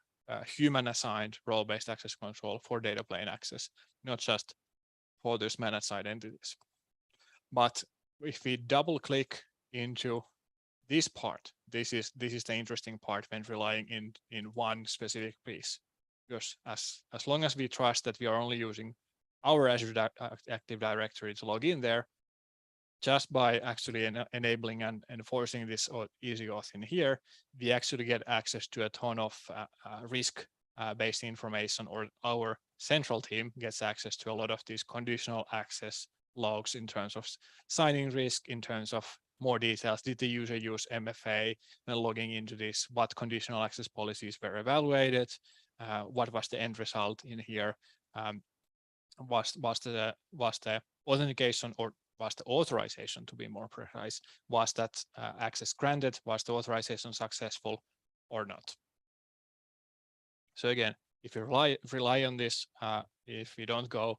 [SPEAKER 3] human assigned role-based access control for data plane access, not just for these managed identities. But if we double click into this part, this is the interesting part when relying in one specific piece, because as long as we trust that we are only using our Azure Active Directory to log in there, just by actually enabling and enforcing this easy auth in here, we actually get access to a ton of risk-based information, or our central team gets access to a lot of these conditional access logs in terms of signing risk, in terms of more details. Did the user use MFA when logging into this? What conditional access policies were evaluated? What was the end result in here? Was the authentication, or was the authorization, to be more precise? Was that access granted? Was the authorization successful or not? So again, if you rely on this, if we don't go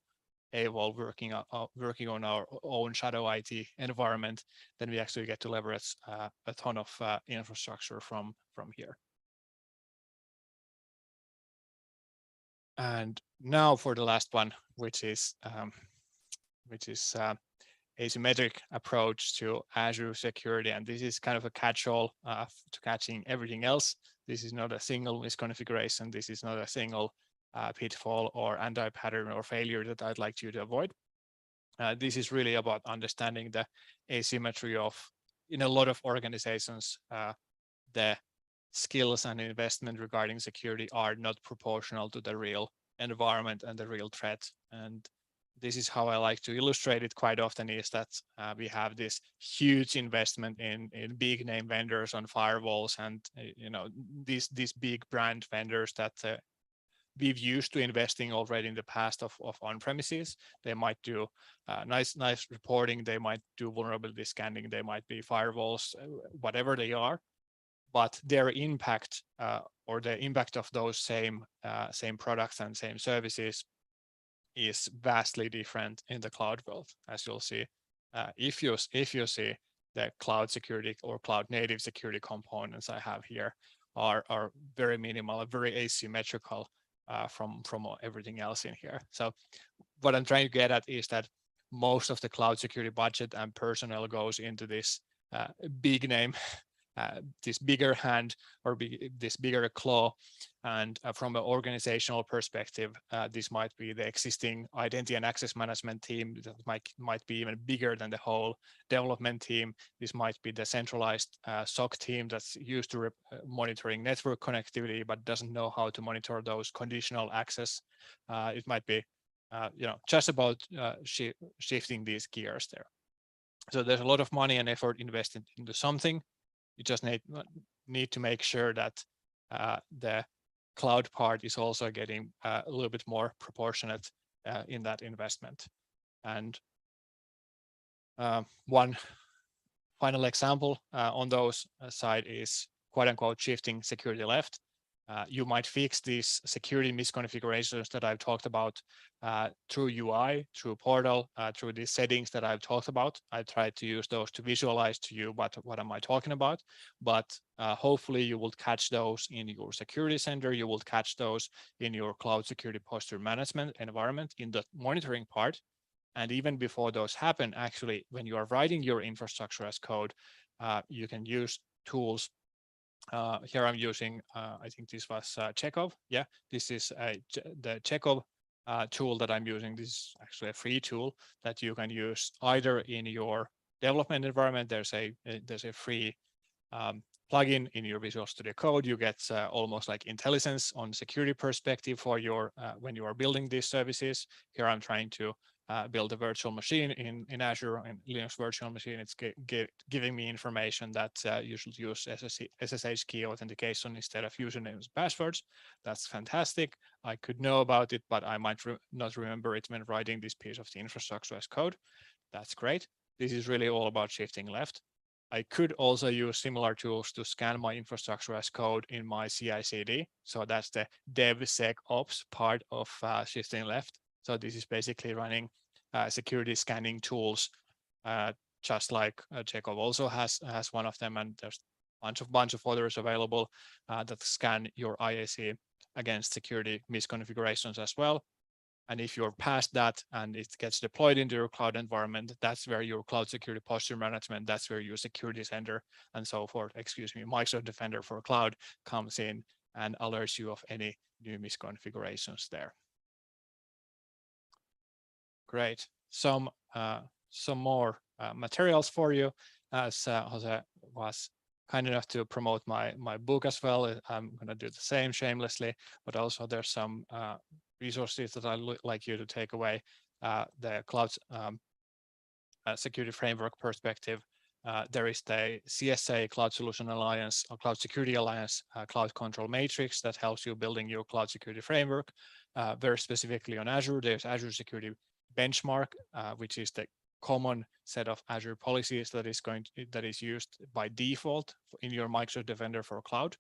[SPEAKER 3] AWOL working on our own shadow IT environment, then we actually get to leverage a ton of infrastructure from here. And now for the last one, which is asymmetric approach to Azure security. And this is kind of a catch-all to catching everything else. This is not a single misconfiguration. This is not a single pitfall or anti-pattern or failure that I'd like you to avoid. This is really about understanding the asymmetry of, in a lot of organizations, the skills and investment regarding security are not proportional to the real environment and the real threat. And this is how I like to illustrate it quite often, is that we have this huge investment in big name vendors on firewalls, and these big brand vendors that we've used to investing already in the past of on-premises. They might do nice reporting, they might do vulnerability scanning, they might be firewalls, whatever they are, but their impact or the impact of those same products and same services is vastly different in the cloud world, as you'll see. If you see the cloud security or cloud native security components I have here are very minimal, very asymmetrical from everything else in here. So what I'm trying to get at is that most of the cloud security budget and personnel goes into this big name, this bigger hand or this bigger claw. And from an organizational perspective, this might be the existing identity and access management team that might be even bigger than the whole development team. This might be the centralized SOC team that's used to monitoring network connectivity, but doesn't know how to monitor those conditional access. It might be just about shifting these gears there. So there's a lot of money and effort invested into something. You just need to make sure that the cloud part is also getting a little bit more proportionate in that investment. And one final example on those side is quote unquote shifting security left. You might fix these security misconfigurations that I've talked about through UI, through portal, through these settings that I've talked about. I tried to use those to visualize to you what am I talking about, but hopefully you will catch those in your security center. You will catch those in your cloud security posture management environment in the monitoring part. And even before those happen, actually, when you are writing your infrastructure as code, you can use tools. Here I'm using, I think this was Chekhov. Yeah, this is the Chekhov tool that I'm using. This is actually a free tool that you can use either in your development environment. There's a free plugin in your Visual Studio Code. You get almost like intelligence on security perspective for your when you are building these services. Here I'm trying to build a virtual machine in Azure, and Linux virtual machine. It's giving me information that you should use SSH key authentication instead of usernames and passwords. That's fantastic. I could know about it, but I might not remember it when writing this piece of the infrastructure as code. That's great. This is really all about shifting left. I could also use similar tools to scan my infrastructure as code in my CI/CD. So that's the DevSecOps part of shifting left. So this is basically running security scanning tools, just like Chekhov also has one of them, and there's a bunch of others available that scan your IAC against security misconfigurations as well. And if you're past that and it gets deployed into your cloud environment, that's where your cloud security posture management, that's where your security center and so forth, Microsoft Defender for Cloud comes in and alerts you of any new misconfigurations there. Great. Some more materials for you, as Jose was kind enough to promote my book as well. I'm going to do the same shamelessly, but also there's some resources that I'd like you to take away. The cloud security framework perspective. There is the CSA Cloud Solution Alliance or Cloud Security Alliance Cloud Control Matrix that helps you building your cloud security framework. Very specifically on Azure, there's Azure Security Benchmark, which is the common set of Azure policies that is used by default in your Microsoft Defender for Cloud.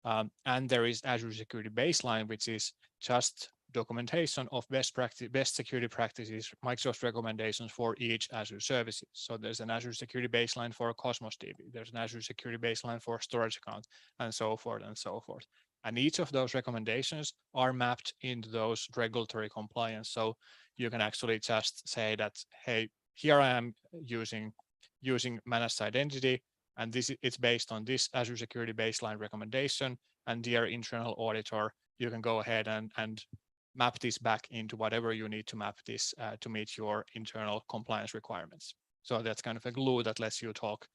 [SPEAKER 3] And there is Azure Security Baseline, which is just documentation of best security practices, Microsoft recommendations for each Azure services. So there's an Azure Security Baseline for Cosmos DB, there's an Azure Security Baseline for storage account, and so forth and so forth. And each of those recommendations are mapped into those regulatory compliance. So you can actually just say that, hey, here I am using managed identity, and it's based on this Azure Security Baseline recommendation. And dear internal auditor, you can go ahead and map this back into whatever you need to map this to meet your internal compliance requirements. So that's kind of a glue that lets you talk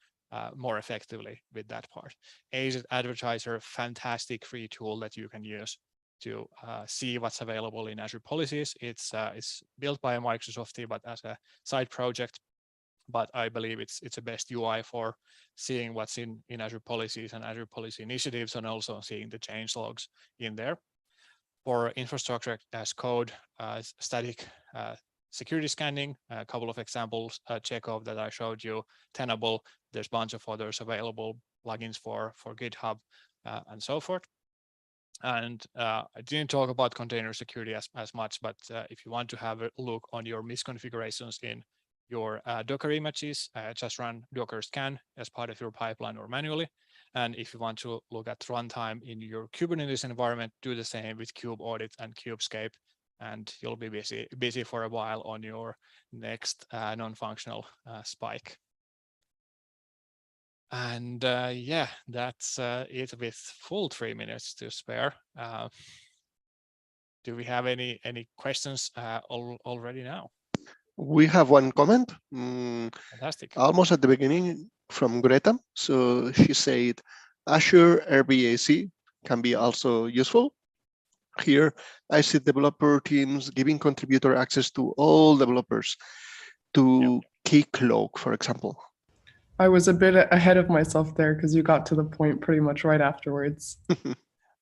[SPEAKER 3] more effectively with that part. Azure Advertiser, fantastic free tool that you can use to see what's available in Azure policies. It's built by a Microsoft team, but as a side project. But I believe it's the best UI for seeing what's in Azure policies and Azure policy initiatives, and also seeing the change logs in there. For infrastructure as code, static security scanning, a couple of examples, Chekhov that I showed you, Tenable, there's a bunch of others available, plugins for GitHub and so forth. And I didn't talk about container security as much, but if you want to have a look on your misconfigurations in your Docker images, just run Docker scan as part of your pipeline or manually. And if you want to look at runtime in your Kubernetes environment, do the same with Kube Audit and Kubescape, and you'll be busy for a while on your next non-functional spike. And yeah, that's it with full 3 minutes to spare. Do we have any questions already now?
[SPEAKER 1] We have one comment,
[SPEAKER 3] Fantastic.
[SPEAKER 1] almost at the beginning from Greta. So she said, Azure RBAC can be also useful. Here, I see developer teams giving contributor access to all developers to Keycloak, for example.
[SPEAKER 4] I was a bit ahead of myself there because you got to the point pretty much right afterwards.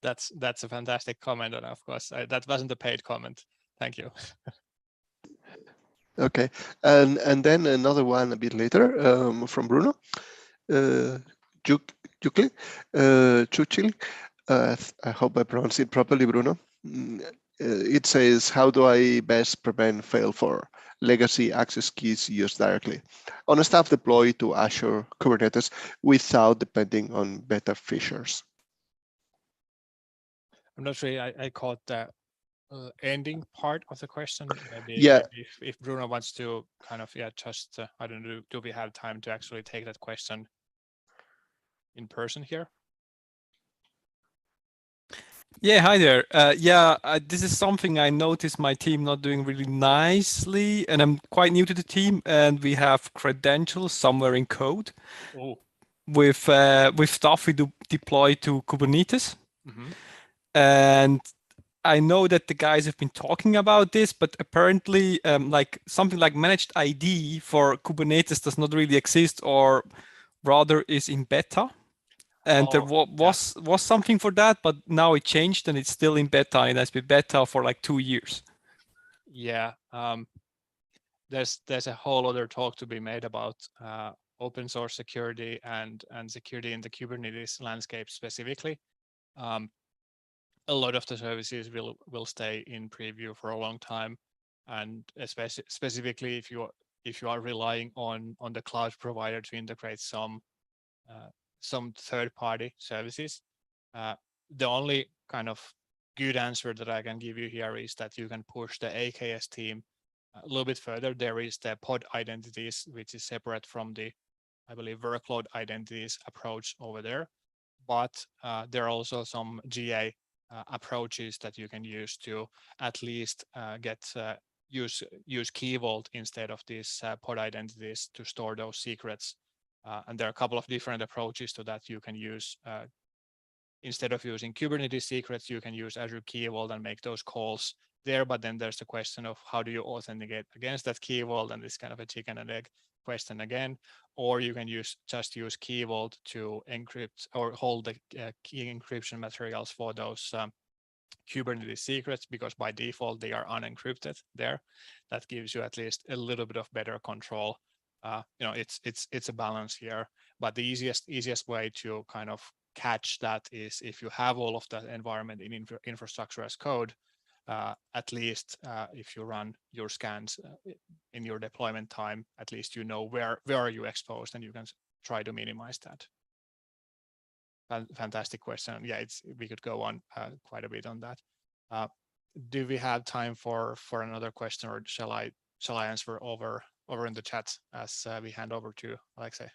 [SPEAKER 3] That's a fantastic comment, and of course that wasn't a paid comment. Thank you.
[SPEAKER 1] Okay, and then another one a bit later from Bruno Chuchil. I hope I pronounced it properly, Bruno. It says, how do I best prevent fail for legacy access keys used directly on a staff deployed to Azure Kubernetes without depending on beta features?
[SPEAKER 3] I'm not sure I caught the ending part of the question. Maybe,
[SPEAKER 1] yeah.
[SPEAKER 3] maybe if Bruno wants to kind of, just, I don't know, do we have time to actually take that question in person here?
[SPEAKER 5] Yeah, hi there. This is something I noticed my team not doing really nicely, and I'm quite new to the team, and we have credentials somewhere in code with stuff we deploy to Kubernetes. And I know that the guys have been talking about this, but apparently like something like managed ID for Kubernetes does not really exist, or rather is in beta. And there was something for that, but now it changed and it's still in beta, and has been beta for like 2 years.
[SPEAKER 3] Yeah, there's a whole other talk to be made about open source security and security in the Kubernetes landscape specifically. A lot of the services will stay in preview for a long time, and especially specifically if you are relying on the cloud provider to integrate some third-party services. The only kind of good answer that I can give you here is that you can push the AKS team a little bit further. There is the pod identities, which is separate from the, I believe, workload identities approach over there. But there are also some GA approaches that you can use to at least use Key Vault instead of these pod identities to store those secrets. And there are a couple of different approaches to that. You can use, instead of using Kubernetes secrets, you can use Azure Key Vault and make those calls there. But then there's the question of how do you authenticate against that Key Vault, and this kind of a chicken and egg question again. Or you can just use Key Vault to encrypt or hold the key encryption materials for those Kubernetes secrets, because by default they are unencrypted there. That gives you at least a little bit of better control. It's a balance here, but the easiest way to kind of catch that is if you have all of that environment in infrastructure as code. At least if you run your scans in your deployment time, at least you know where are you exposed, and you can try to minimize that. Fantastic question. Yeah, we could go on quite a bit on that. Do we have time for another question, or shall I answer over in the chat as we hand over to Alexej?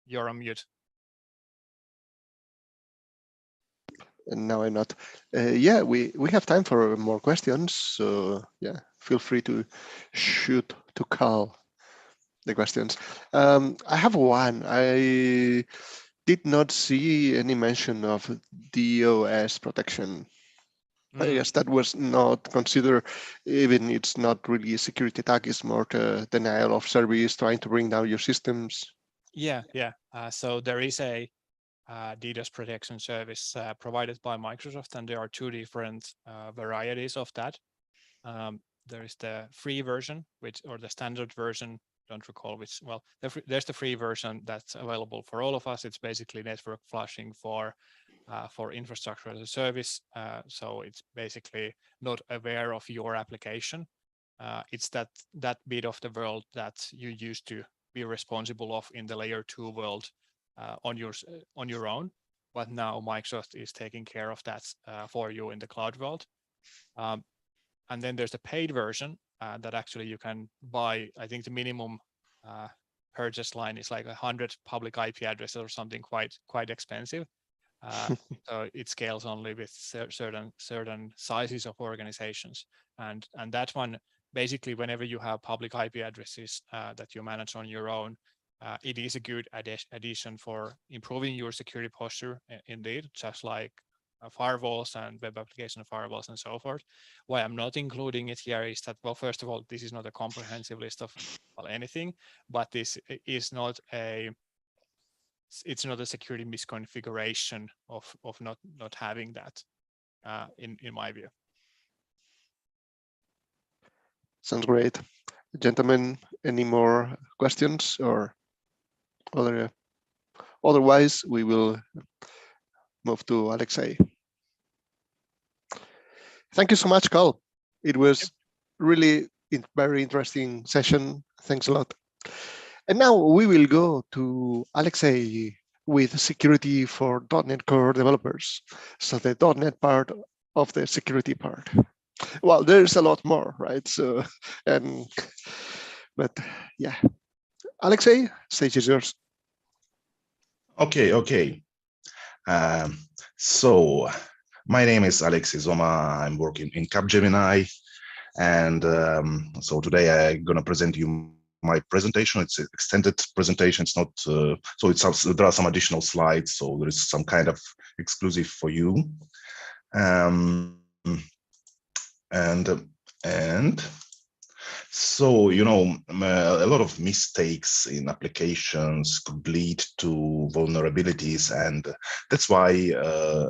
[SPEAKER 3] You're on mute.
[SPEAKER 1] No, I'm not. Yeah, we have time for more questions. So yeah, feel free to shoot to Karl the questions. I have one. I did not see any mention of DOS protection. I guess that was not considered, even it's not really a security attack, it's more denial of service, trying to bring down your systems.
[SPEAKER 3] Yeah. So there is a DDoS protection service provided by Microsoft, and there are two different varieties of that. There is the free version, or the standard version. Don't recall which. Well, there's the free version that's available for all of us. It's basically network flushing for infrastructure as a service. So it's basically not aware of your application. It's that bit of the world that you used to be responsible of in the layer 2 world on your own, but now Microsoft is taking care of that for you in the cloud world. And then there's the paid version that actually you can buy. I think the minimum purchase line is like 100 public IP addresses or something quite expensive. So it scales only with certain sizes of organizations, and that one basically, whenever you have public IP addresses that you manage on your own, it is a good addition for improving your security posture. Indeed, just like firewalls and web application firewalls and so forth. Why I'm not including it here is that, well, first of all, this is not a comprehensive list of anything, but this is not it's not a security misconfiguration of not having that in my view.
[SPEAKER 1] Sounds great. Gentlemen, any more questions, or otherwise we will move to Alexej. Thank you so much, Karl. It was really very interesting session. Thanks a lot. And now we will go to Alexej with security for .NET Core developers. So the .NET part of the security part. Well, there's a lot more, right? So, but yeah, Alexej, stage is yours.
[SPEAKER 2] Okay. So my name is Alexej Sommer. I'm working in Capgemini, and so today I'm gonna present you my presentation. It's an extended presentation. It's not so there are some additional slides, so there is some kind of exclusive for you. And so, you know, a lot of mistakes in applications could lead to vulnerabilities, and that's why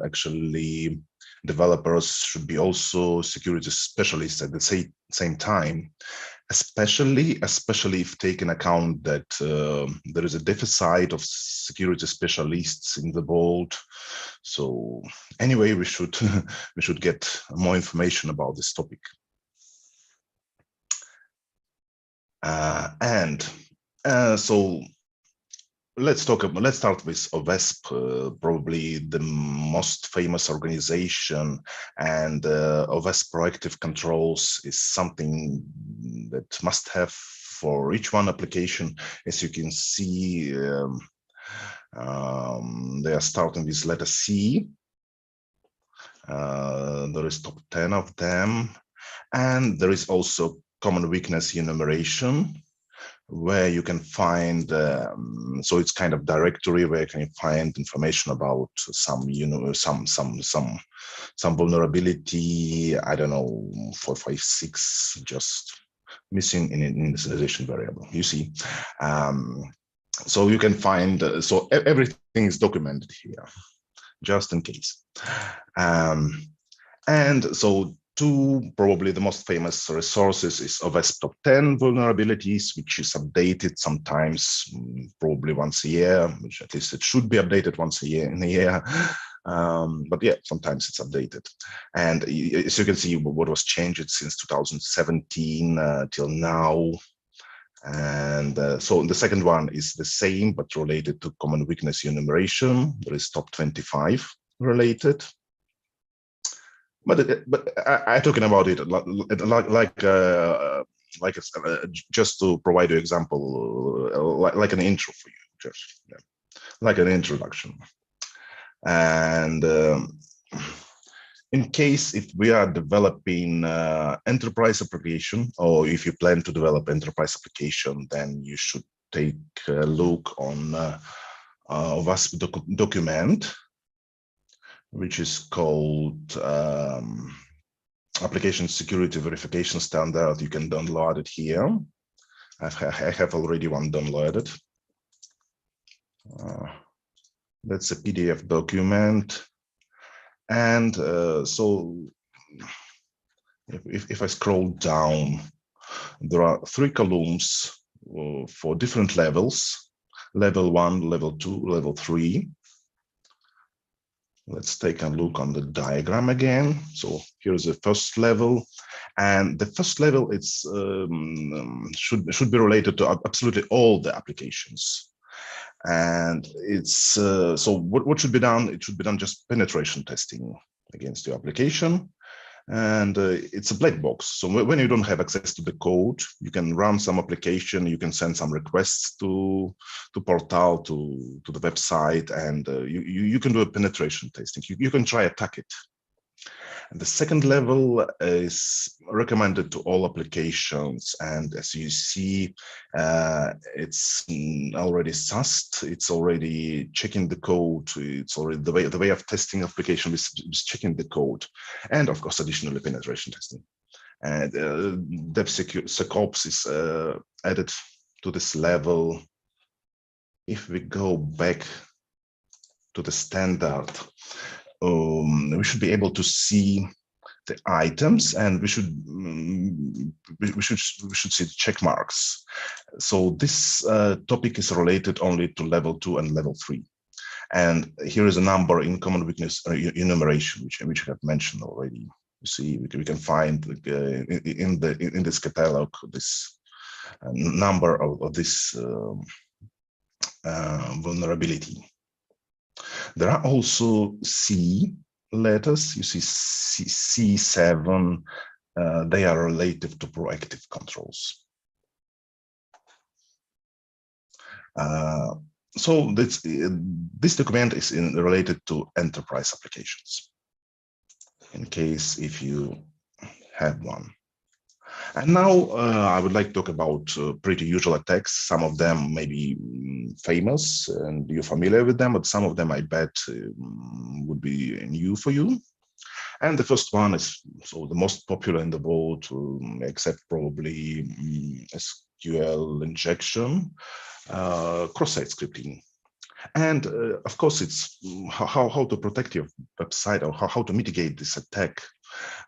[SPEAKER 2] actually developers should be also security specialists at the same time, especially if taken account that there is a deficit of security specialists in the world. So anyway, we should get more information about this topic. So let's start with OWASP, probably the most famous organization, and OWASP proactive controls is something that must have for each one application. As you can see, they are starting with letter C. There is top 10 of them, and there is also common weakness enumeration, where you can find, so it's kind of directory where you can find information about some vulnerability. I don't know, 4, 5, 6, just missing in initialization variable. You see, so you can find, so everything is documented here. just in case. And so probably the most famous resources is OWASP Top 10 vulnerabilities, which is updated sometimes, probably once a year, which at least it should be updated once a year in a year. But yeah, sometimes it's updated. And as you can see, what was changed since 2017 till now. And so the second one is the same, but related to common weakness enumeration. There is top 25 related. But I'm talking about it like it's, just to provide you an example, like an intro for you, just like an introduction. And in case if we are developing enterprise application, or if you plan to develop enterprise application, then you should take a look on OWASP document, which is called Application Security Verification Standard. You can download it here. I have already one downloaded. That's a PDF document. And so if I scroll down, there are 3 columns for different levels: level 1, level 2, level 3. Let's take a look on the diagram again. So here's the first level, and the first level it's should be related to absolutely all the applications. And it's so what should be done? It should be done just penetration testing against your application. And it's a black box. So when you don't have access to the code, you can run some application, you can send some requests to Portal, to the website, and you can do a penetration testing. You can try attack it. And the second level is recommended to all applications. And as you see, it's already sussed. It's already checking the code. It's already the way of testing application is checking the code. And of course, additionally, penetration testing. And DevSecOps is added to this level. If we go back to the standard, we should be able to see the items, and we should see the check marks. So this topic is related only to level 2 and level 3. And here is a number in common weakness enumeration, which I have mentioned already. You see, we can find in this catalog this number of this vulnerability. There are also C letters. You see C7. They are related to proactive controls. So this document is related to enterprise applications, in case if you have one. And now I would like to talk about pretty usual attacks. Some of them may be famous and you're familiar with them, but some of them I bet would be new for you. And the first one is the most popular in the world, except probably SQL injection, cross-site scripting. And of course, it's how to protect your website, or how to mitigate this attack.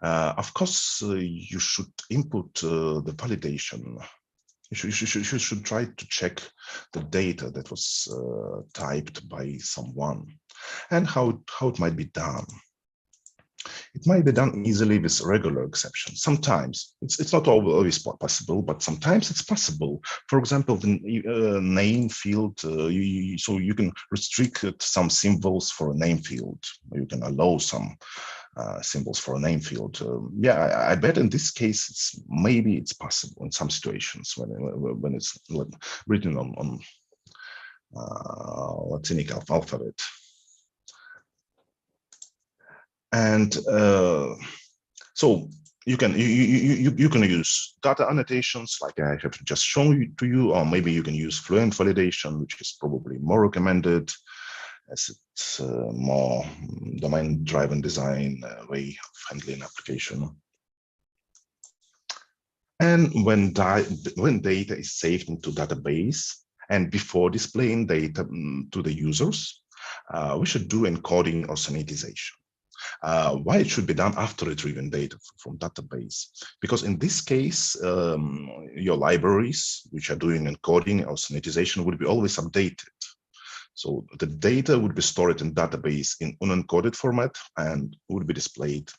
[SPEAKER 2] Of course, you should input the validation. You should try to check the data that was typed by someone, and how it might be done. It might be done easily with regular exceptions. Sometimes it's not always possible, but sometimes it's possible. For example, the name field, so you can restrict some symbols for a name field. You can allow some symbols for a name field. Yeah, I bet in this case, maybe it's possible in some situations when it's written on Latinic alphabet. And so you can use data annotations like I have just shown to you, or maybe you can use fluent validation, which is probably more recommended, as it's more domain-driven design way of handling application. And when data is saved into database, and before displaying data to the users, we should do encoding or sanitization. Why it should be done after retrieving data from database? Because in this case, your libraries, which are doing encoding or sanitization, would be always updated. So the data would be stored in database in unencoded format and would be displayed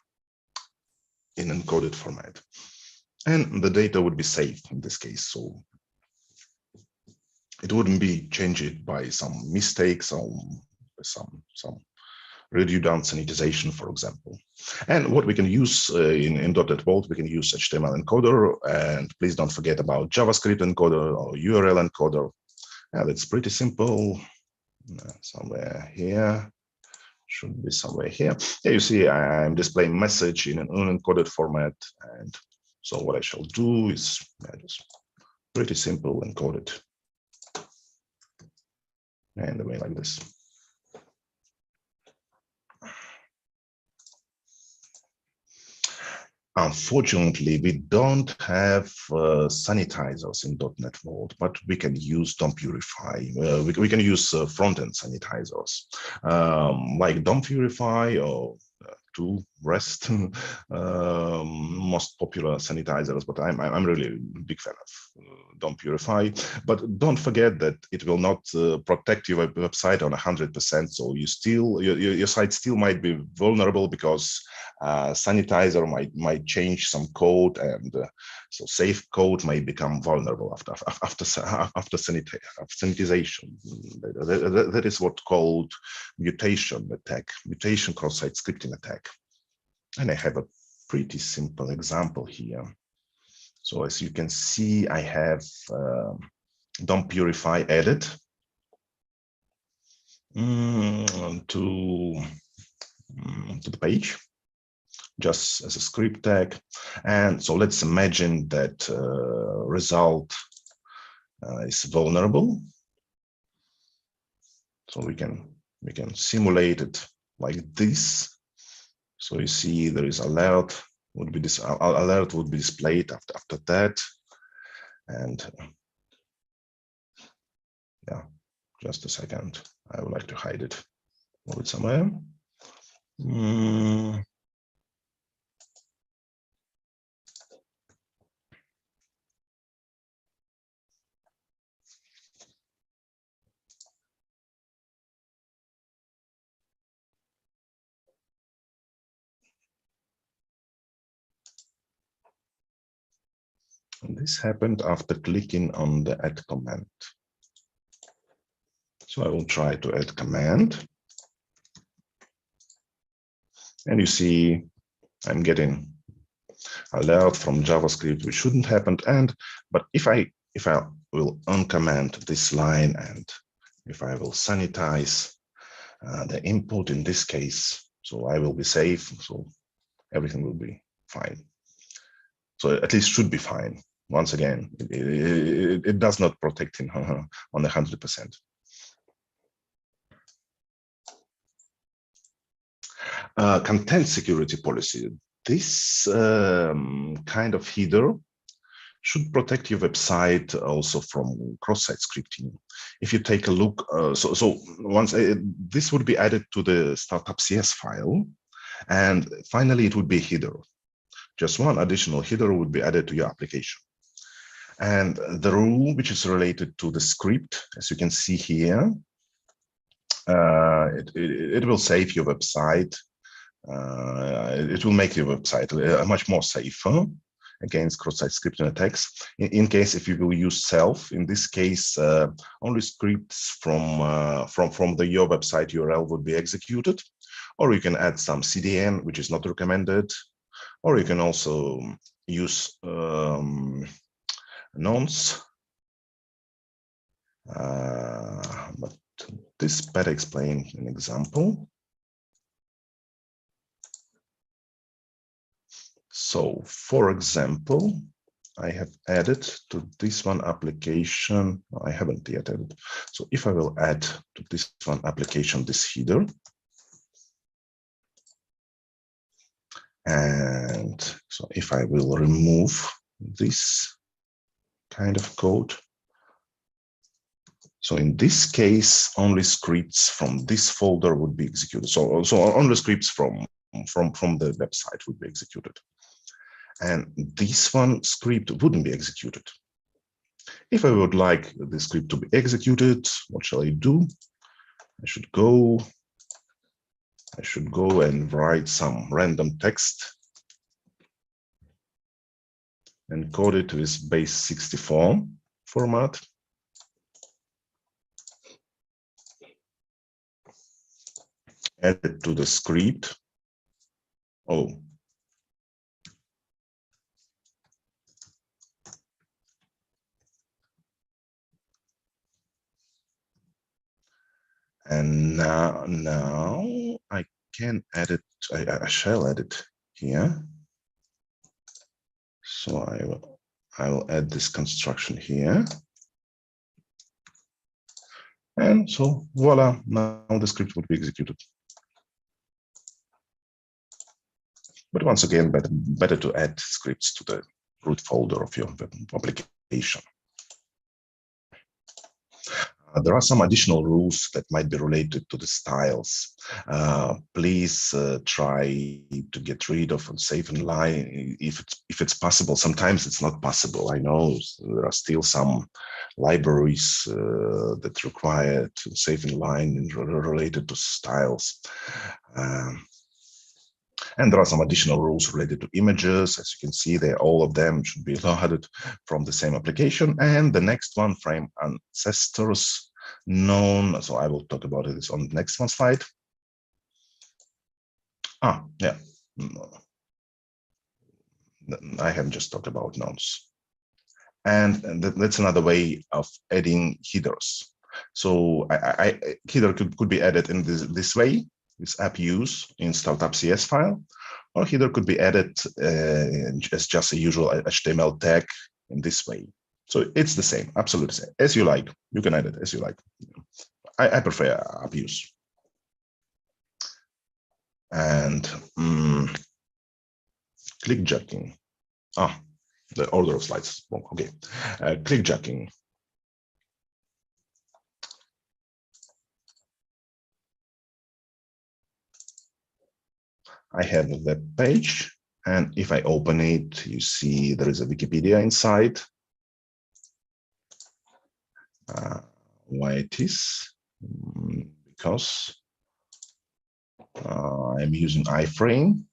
[SPEAKER 2] in encoded format. And the data would be saved in this case. So it wouldn't be changed by some mistakes or some redundant sanitization, for example. And what we can use in .NET Vault, we can use HTML encoder, and please don't forget about JavaScript encoder or URL encoder. Yeah, that's pretty simple. Somewhere here, should be somewhere here. Yeah, you see I'm displaying message in an unencoded format. And so what I shall do is just pretty simple, encode it. And the way like this. Unfortunately, we don't have sanitizers in .NET Vault, but we can use DOM Purify. We can use front-end sanitizers like DOM Purify or REST, most popular sanitizers, but I'm really a big fan of DOM Purify. But don't forget that it will not protect your website on 100%. So you still your site still might be vulnerable because sanitizer might change some code, and so safe code may become vulnerable after sanitization. That is what's called mutation attack, mutation cross-site scripting attack. And I have a pretty simple example here. So as you can see, I have DOM Purify added to the page, just as a script tag. And so let's imagine that result is vulnerable. So we can simulate it like this. So you see there is alert would be displayed after that. And yeah, just a second. I would like to hide it. Move it somewhere. And this happened after clicking on the add command. So I will try to add command. And you see I'm getting alert from JavaScript, which shouldn't happen. But if I will uncomment this line, and if I will sanitize the input in this case, so I will be safe. So everything will be fine. So at least should be fine. Once again, it does not protect him on 100%. Content security policy. This kind of header should protect your website also from cross-site scripting. If you take a look, so once this would be added to the startup CS file, and finally it would be a header. Just one additional header would be added to your application. And the rule which is related to the script, as you can see here, it will save your website. It will make your website much more safer against cross-site scripting attacks. In case if you will use self, in this case, only scripts from your website URL would be executed, or you can add some CDN, which is not recommended, or you can also use nonce. But this better explain an example. So, for example, I have added to this one application. I haven't yet added. So if I will add to this one application this header, and so if I will remove this kind of code, So in this case, only scripts from this folder would be executed. So only scripts from the website would be executed. And this one script wouldn't be executed. If I would like the script to be executed, what shall I do? I should go and write some random text and code it with base 64 format. Add it to the script. Oh. And now I can add it, I shall add it here. So I will add this construction here. And so voila, now the script would be executed. But once again, better to add scripts to the root folder of your application. There are some additional rules that might be related to the styles. Please try to get rid of save in line if it's possible. Sometimes it's not possible. I know there are still some libraries that require to save in line related to styles. And there are some additional rules related to images. As you can see there, all of them should be loaded from the same application. And the next one, frame ancestors known. So I will talk about it on the next one slide. Yeah. I have just talked about nodes. And that's another way of adding headers. So header could be added in this way. This app use in startup CS file, or header could be added as just a usual HTML tag in this way. So it's the same, absolutely same. As you like, you can add it as you like. I prefer app use. And clickjacking. The order of slides. Oh, okay. Clickjacking. I have a web page, and if I open it, you see there is a Wikipedia inside. Why it is? Because I'm using iframe,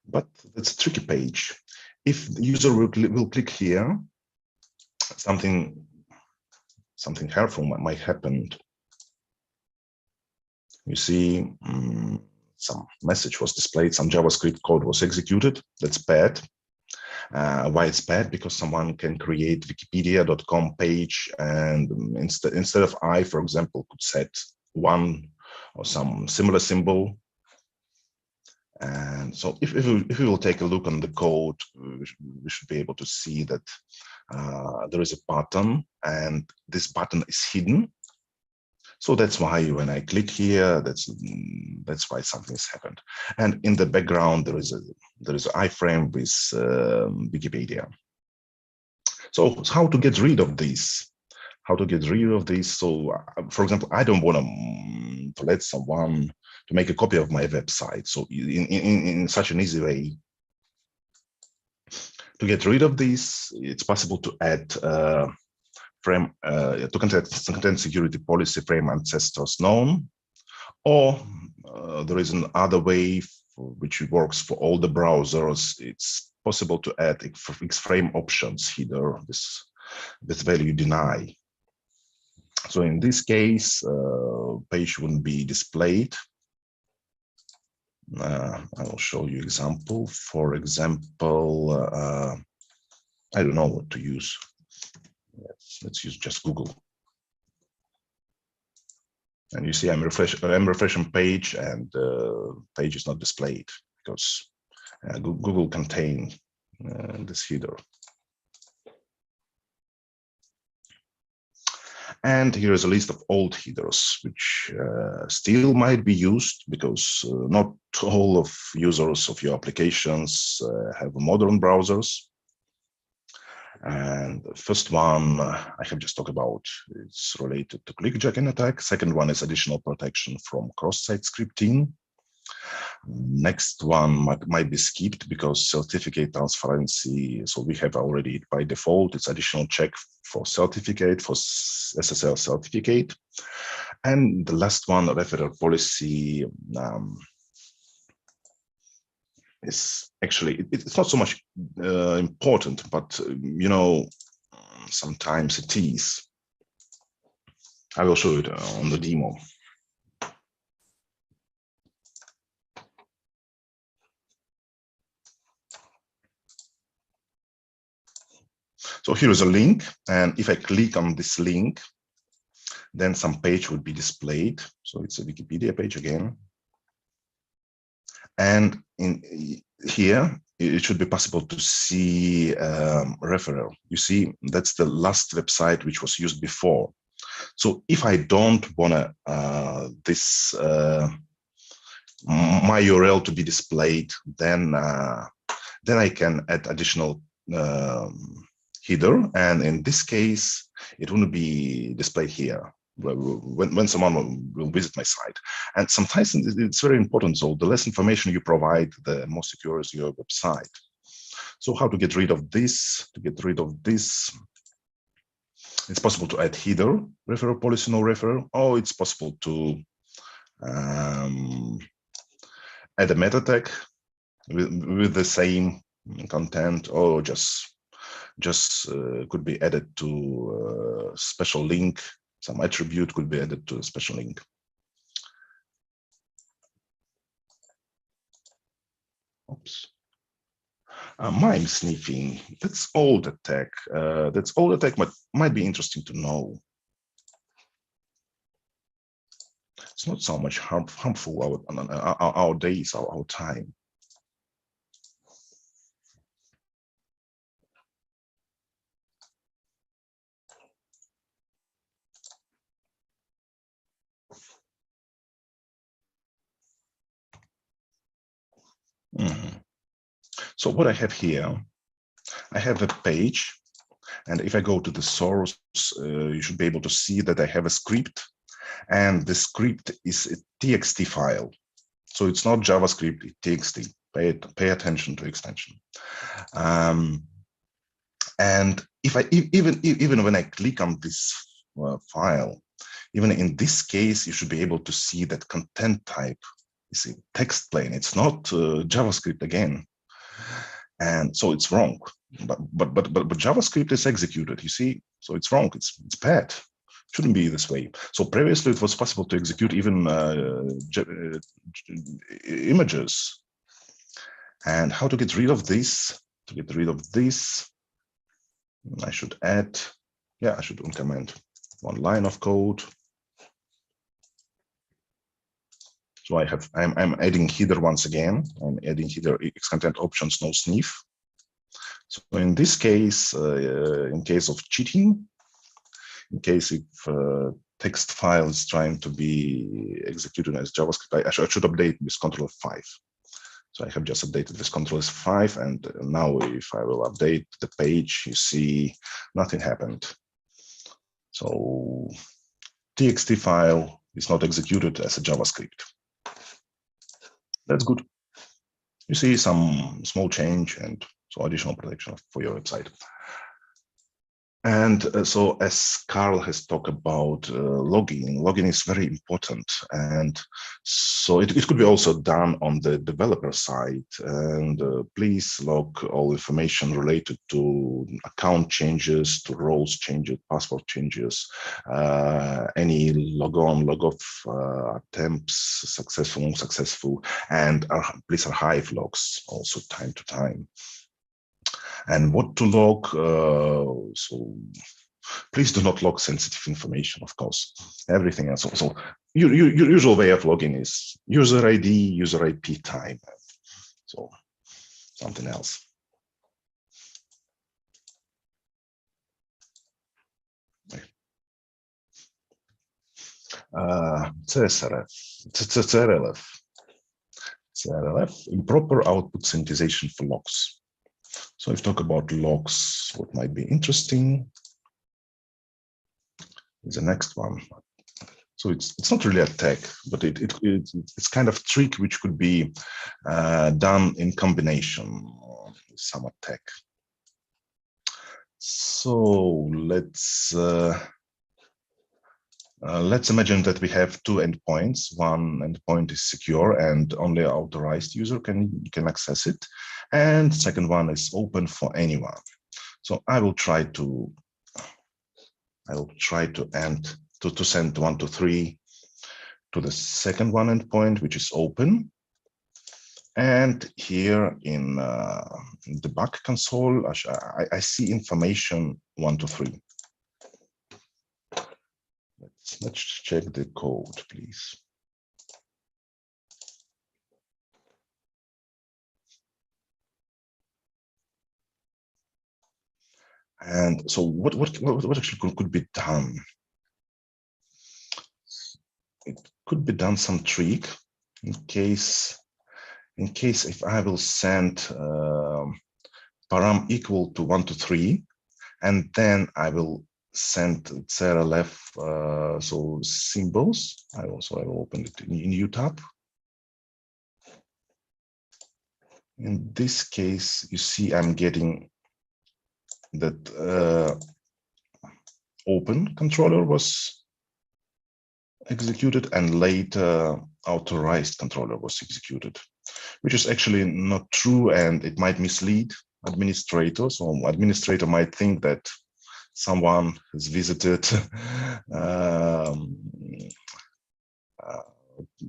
[SPEAKER 2] but that's a tricky page. If the user will click here, something helpful might happen. You see, some message was displayed, some JavaScript code was executed. That's bad. Why it's bad? Because someone can create wikipedia.com page, and instead of I, for example, could set 1 or some similar symbol. And so if we will take a look on the code, we should be able to see that there is a button, and this button is hidden. So that's why when I click here, that's why something has happened. And in the background, there is an iframe with Wikipedia. So how to get rid of this? How to get rid of this? So, for example, I don't want to let someone to make a copy of my website. So in such an easy way, to get rid of this, it's possible to add frame to content security policy frame ancestors known, or there is another way which works for all the browsers. It's possible to add Xframe options header with value deny. So in this case, page wouldn't be displayed. I will show you example. For example, I don't know what to use. Let's use just Google. And you see I'm refreshing page, and page is not displayed because Google contains this header. And here is a list of old headers, which still might be used because not all of users of your applications have modern browsers. And the first one I have just talked about, it's related to clickjacking attack. Second one is additional protection from cross-site scripting. Next one might be skipped because certificate transparency. So we have already by default, it's additional check for certificate, for SSL certificate. And the last one, referral policy, is actually, it's not so much important, but you know, sometimes it is. I will show it on the demo. So here is a link, and if I click on this link, then some page would be displayed. So it's a Wikipedia page again. And in here, it should be possible to see referral. You see, that's the last website which was used before. So if I don't want this my URL to be displayed, then I can add additional header, and in this case, it wouldn't be displayed here when someone will visit my site. And sometimes it's very important. So the less information you provide, the more secure is your website. So how to get rid of this? To get rid of this, it's possible to add header, referral policy, no referral. Or it's possible to add a meta tag with the same content, or just could be added to a special link. Some attribute could be added to a special link. Oops. MIME sniffing, that's old attack. That's old attack, but might be interesting to know. It's not so much harmful our days, our time. So what I have here, I have a page, and if I go to the source, you should be able to see that I have a script, and the script is a TXT file. So it's not JavaScript, it's TXT. Pay attention to extension. And if I even when I click on this file, even in this case, you should be able to see that content type is a text plain. It's not JavaScript again, and so it's wrong. But JavaScript is executed. You see, so it's wrong. It's bad. Shouldn't be this way. So previously, it was possible to execute even images. And how to get rid of this? To get rid of this, I should add. Yeah, I should increment one line of code. So I'm adding header once again. I'm adding header X content options, no sniff. So in this case, in case of cheating, in case if text file is trying to be executed as JavaScript, I should update this Ctrl F5. So I have just updated this Ctrl F5, and now if I will update the page, you see nothing happened. So TXT file is not executed as a JavaScript. That's good. You see some small change and so additional protection for your website. And so as Karl has talked about logging is very important. And so it could be also done on the developer side. And please log all information related to account changes, to roles changes, password changes, any log on, log off attempts, successful, unsuccessful, and please archive logs also time to time. And what to log, so please do not log sensitive information, of course, everything else. So your usual way of logging is user ID, user IP time, so something else. CRLF, improper output sanitization for logs. So if we talk about logs, what might be interesting is the next one. So it's not really a tag, but it's kind of trick which could be done in combination with some attack. So let's imagine that we have two endpoints. One endpoint is secure and only an authorized user can access it, and second one is open for anyone. So I will try to send 1 to 3 to the second one endpoint, which is open. And here in the debug console, I see information 1 to 3. Let's check the code, please. And so what actually could be done? It could be done some trick in case if I will send param equal to 1 to 3, and then I will send CRLF so symbols. I will open it in new tab. In this case, you see I'm getting that open controller was executed and later authorized controller was executed, which is actually not true, and it might mislead administrators. So administrator might think that someone has visited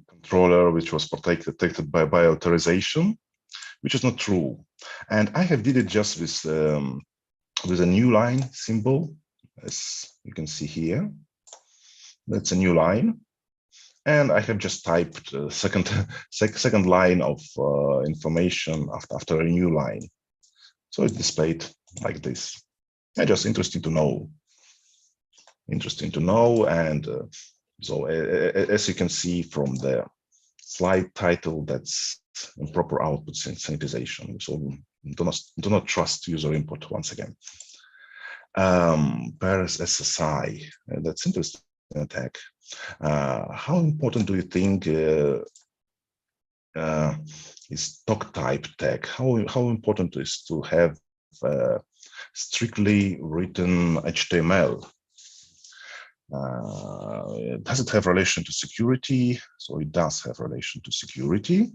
[SPEAKER 2] controller which was protected by authorization, which is not true. And I have did it just with a new line symbol, as you can see here. That's a new line, and I have just typed second line of information after a new line. So it's displayed like this. And just interesting to know. And so as you can see from the slide title, that's improper output sanitization. So do not trust user input once again. Paris SSI, that's interesting attack. How important do you think is doc type tag? How important is to have strictly written HTML? Does it have relation to security? So it does have relation to security.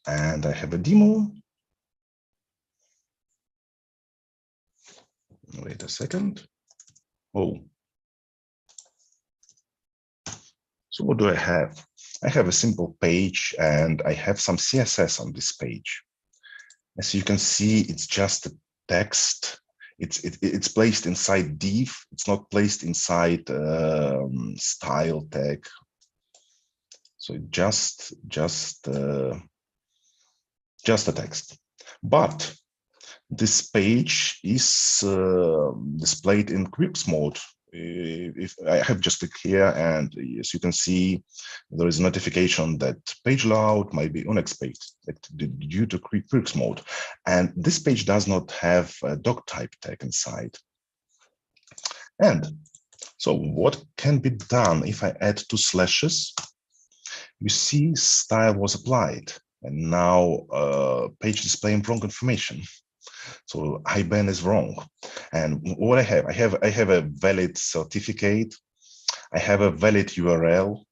[SPEAKER 2] And I have a demo. Wait a second. Oh. So what do I have? I have a simple page and I have some CSS on this page. As you can see, it's just a text. It's placed inside div. It's not placed inside style tag. So just a text. But this page is displayed in Quips mode. If I have just click here, and as you can see, there is a notification that page layout might be unexpected due to Quips mode. And this page does not have a doc type tag inside. And so what can be done if I add 2 slashes? You see style was applied, and now page displaying wrong information. So IBAN is wrong. And what I have a valid certificate, I have a valid URL,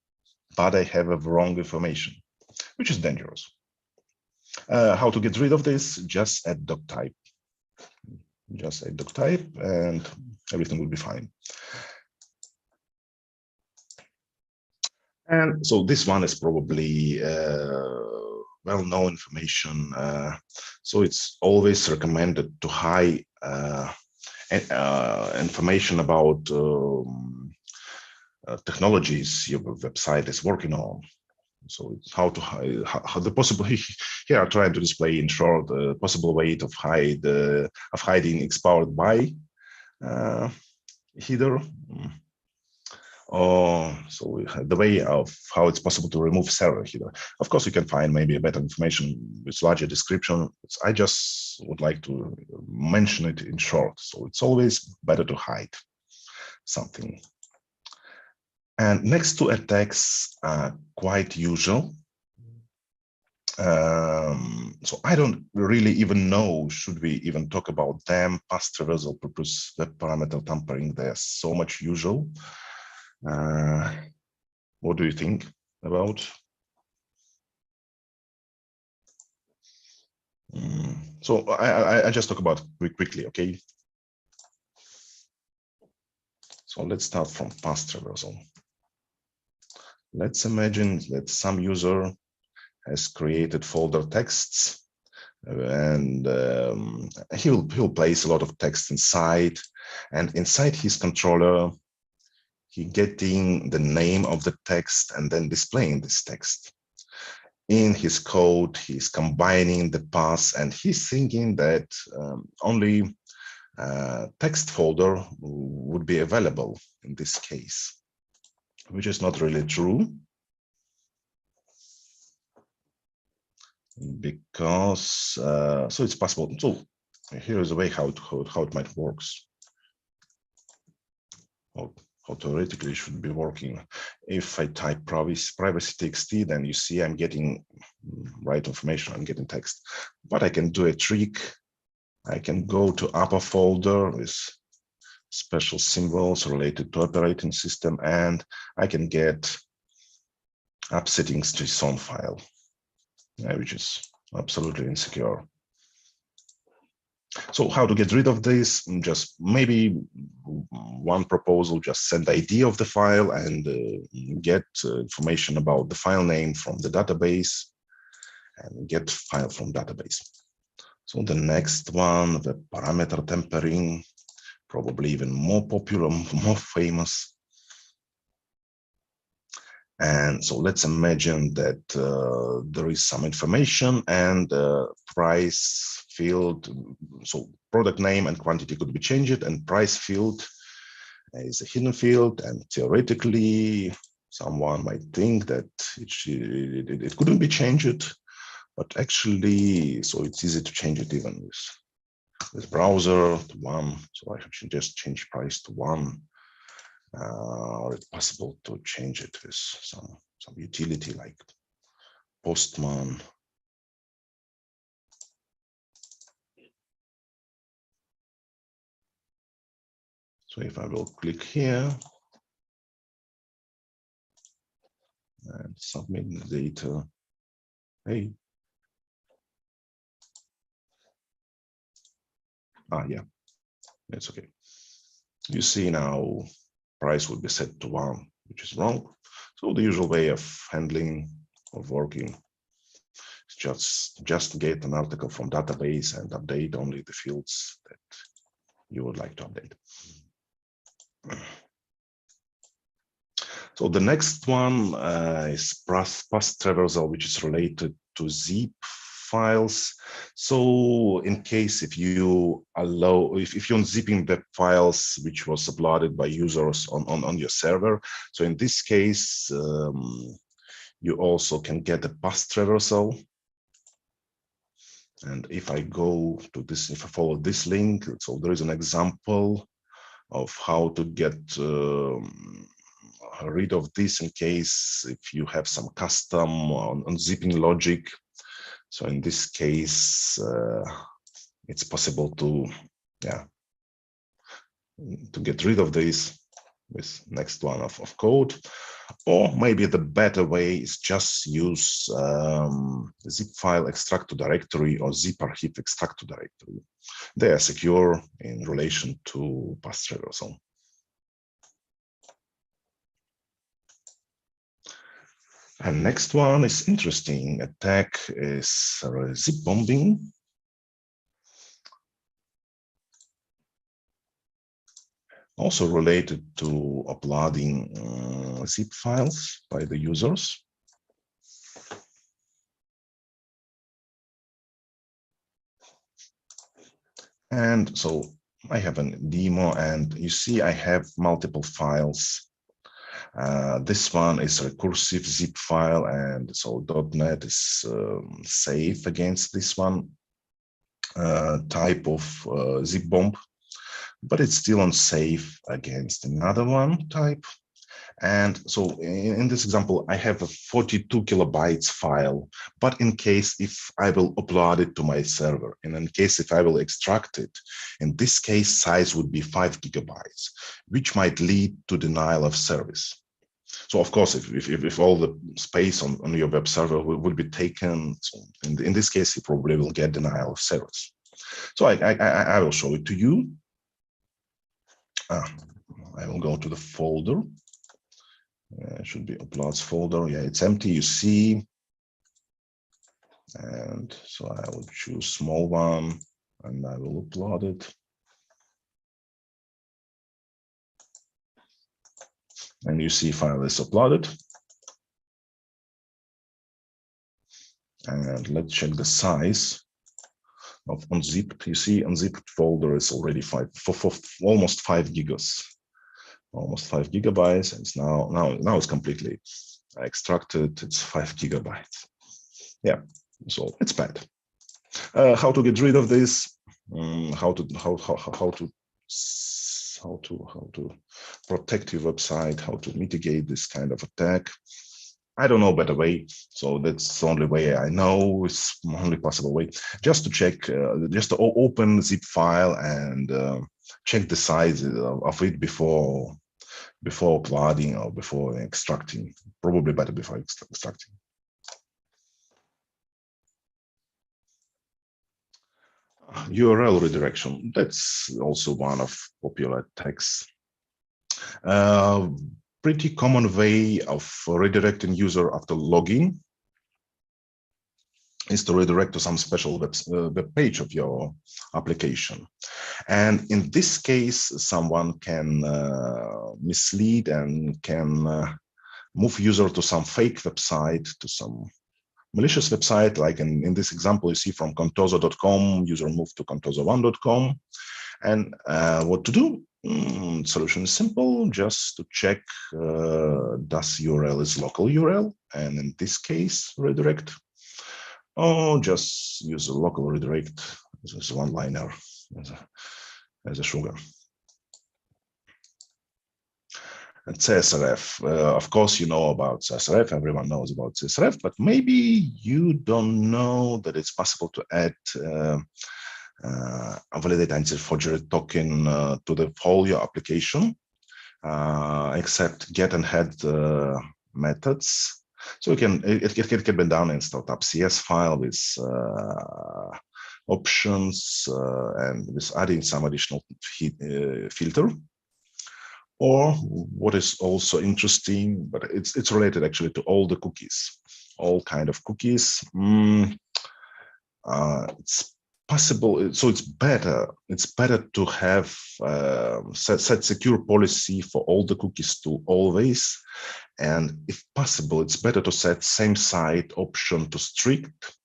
[SPEAKER 2] but I have a wrong information, which is dangerous. How to get rid of this? Just add doc type. Just add doc type and everything will be fine. And so this one is probably well-known information. So it's always recommended to hide information about technologies your website is working on. So it's how to hide, how the possible here I try to display in short a possible way of hiding expired by header. So the way of how it's possible to remove server header. Of course, you can find maybe a better information with larger description. I just would like to mention it in short. So it's always better to hide something. And next two attacks are quite usual. So I don't really even know, should we even talk about them? Past traversal, purpose, web parameter tampering, they're so much usual. What do you think about? So I just talk about quickly, okay? So let's start from past traversal. Let's imagine that some user has created folder texts, and he'll place a lot of text inside, and inside his controller, he getting the name of the text and then displaying this text. In his code, he's combining the paths, and he's thinking that only text folder would be available in this case, which is not really true. Because so it's possible. So here is a way how it might works. How theoretically it should be working. If I type privacy.txt, then you see I'm getting right information. I'm getting text. But I can do a trick. I can go to upper folder with special symbols related to operating system, and I can get app settings JSON file, which is absolutely insecure. So how to get rid of this? Just maybe one proposal, just send the ID of the file and get information about the file name from the database and get file from database. So the next one, the parameter tampering, probably even more popular, more famous. And so let's imagine that there is some information and price field, so product name and quantity could be changed, and price field is a hidden field, and theoretically someone might think that it couldn't be changed, but actually, so it's easy to change it even with browser to 1. So I should just change price to 1. Or it's possible to change it with some utility like Postman. So if I will click here and submit the data, hey, yeah, it's okay. You see now price will be set to 1, which is wrong. So the usual way of handling, of working, is just get an article from database and update only the fields that you would like to update. So the next one is past traversal, which is related to zip files. So in case if you allow, if you're unzipping the files which was uploaded by users on your server, so in this case, you also can get a past traversal. And if I go to this, if I follow this link, so there is an example of how to get rid of this in case if you have some custom unzipping logic. So in this case, it's possible to get rid of this with next one of code. Or maybe the better way is just use zip file extract to directory or zip archive extract to directory. They are secure in relation to past traversal. And next one is interesting attack is zip bombing. Also related to uploading zip files by the users. And so I have a demo, and you see I have multiple files. This one is recursive zip file, and so .NET is safe against this one type of zip bomb, but it's still unsafe against another one type. And so in this example, I have a 42 kilobytes file, but in case if I will upload it to my server, and in case if I will extract it, in this case, size would be 5 gigabytes, which might lead to denial of service. So of course, if all the space on your web server would be taken, so in this case, you probably will get denial of service. So I will show it to you. I will go to the folder. It should be uploads folder. Yeah, it's empty, you see. And so I will choose small one and I will upload it. And you see file is uploaded. And let's check the size of unzipped. You see unzipped folder is already almost 5 gigas. Almost 5 gigabytes. It's now it's completely extracted. It's 5 gigabytes. Yeah, so it's bad. How to get rid of this? How to protect your website? How to mitigate this kind of attack? I don't know better way. So that's the only way I know. It's the only possible way. Just to check, just to open zip file and check the size of it before uploading or before extracting. Probably better before extracting. URL redirection. That's also one of popular attacks. Pretty common way of redirecting user after login is to redirect to some special web page of your application. And in this case, someone can mislead and can move user to some fake website, to some malicious website, like in this example, you see from contoso.com, user moved to contoso1.com. And what to do? Solution is simple, just to check does URL is local URL, and in this case, redirect, or just use a local redirect as a one-liner, as a sugar. And CSRF, of course, you know about CSRF, everyone knows about CSRF, but maybe you don't know that it's possible to add a validate anti-forgery token to the folio application, except get and head methods. So it can be done in startup CS file with options and with adding some additional filter. Or what is also interesting, but it's related actually to all the cookies, all kind of cookies. It's possible, so it's better to have set secure policy for all the cookies to always, and if possible, it's better to set same site option to strict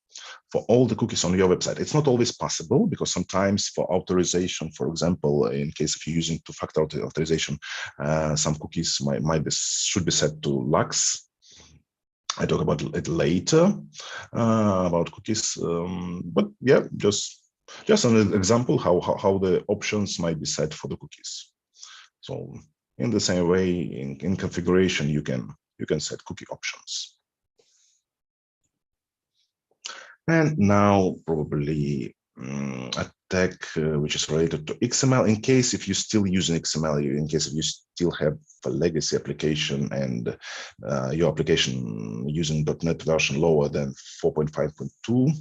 [SPEAKER 2] for all the cookies on your website. It's not always possible because sometimes for authorization, for example, in case of you using two-factor authorization, some cookies should be set to lax. I talk about it later about cookies, but yeah, just an example how the options might be set for the cookies. So in the same way, in configuration, you can set cookie options. And now probably attack which is related to XML. In case if you're still using XML, in case if you still have a legacy application and your application using .NET version lower than 4.5.2,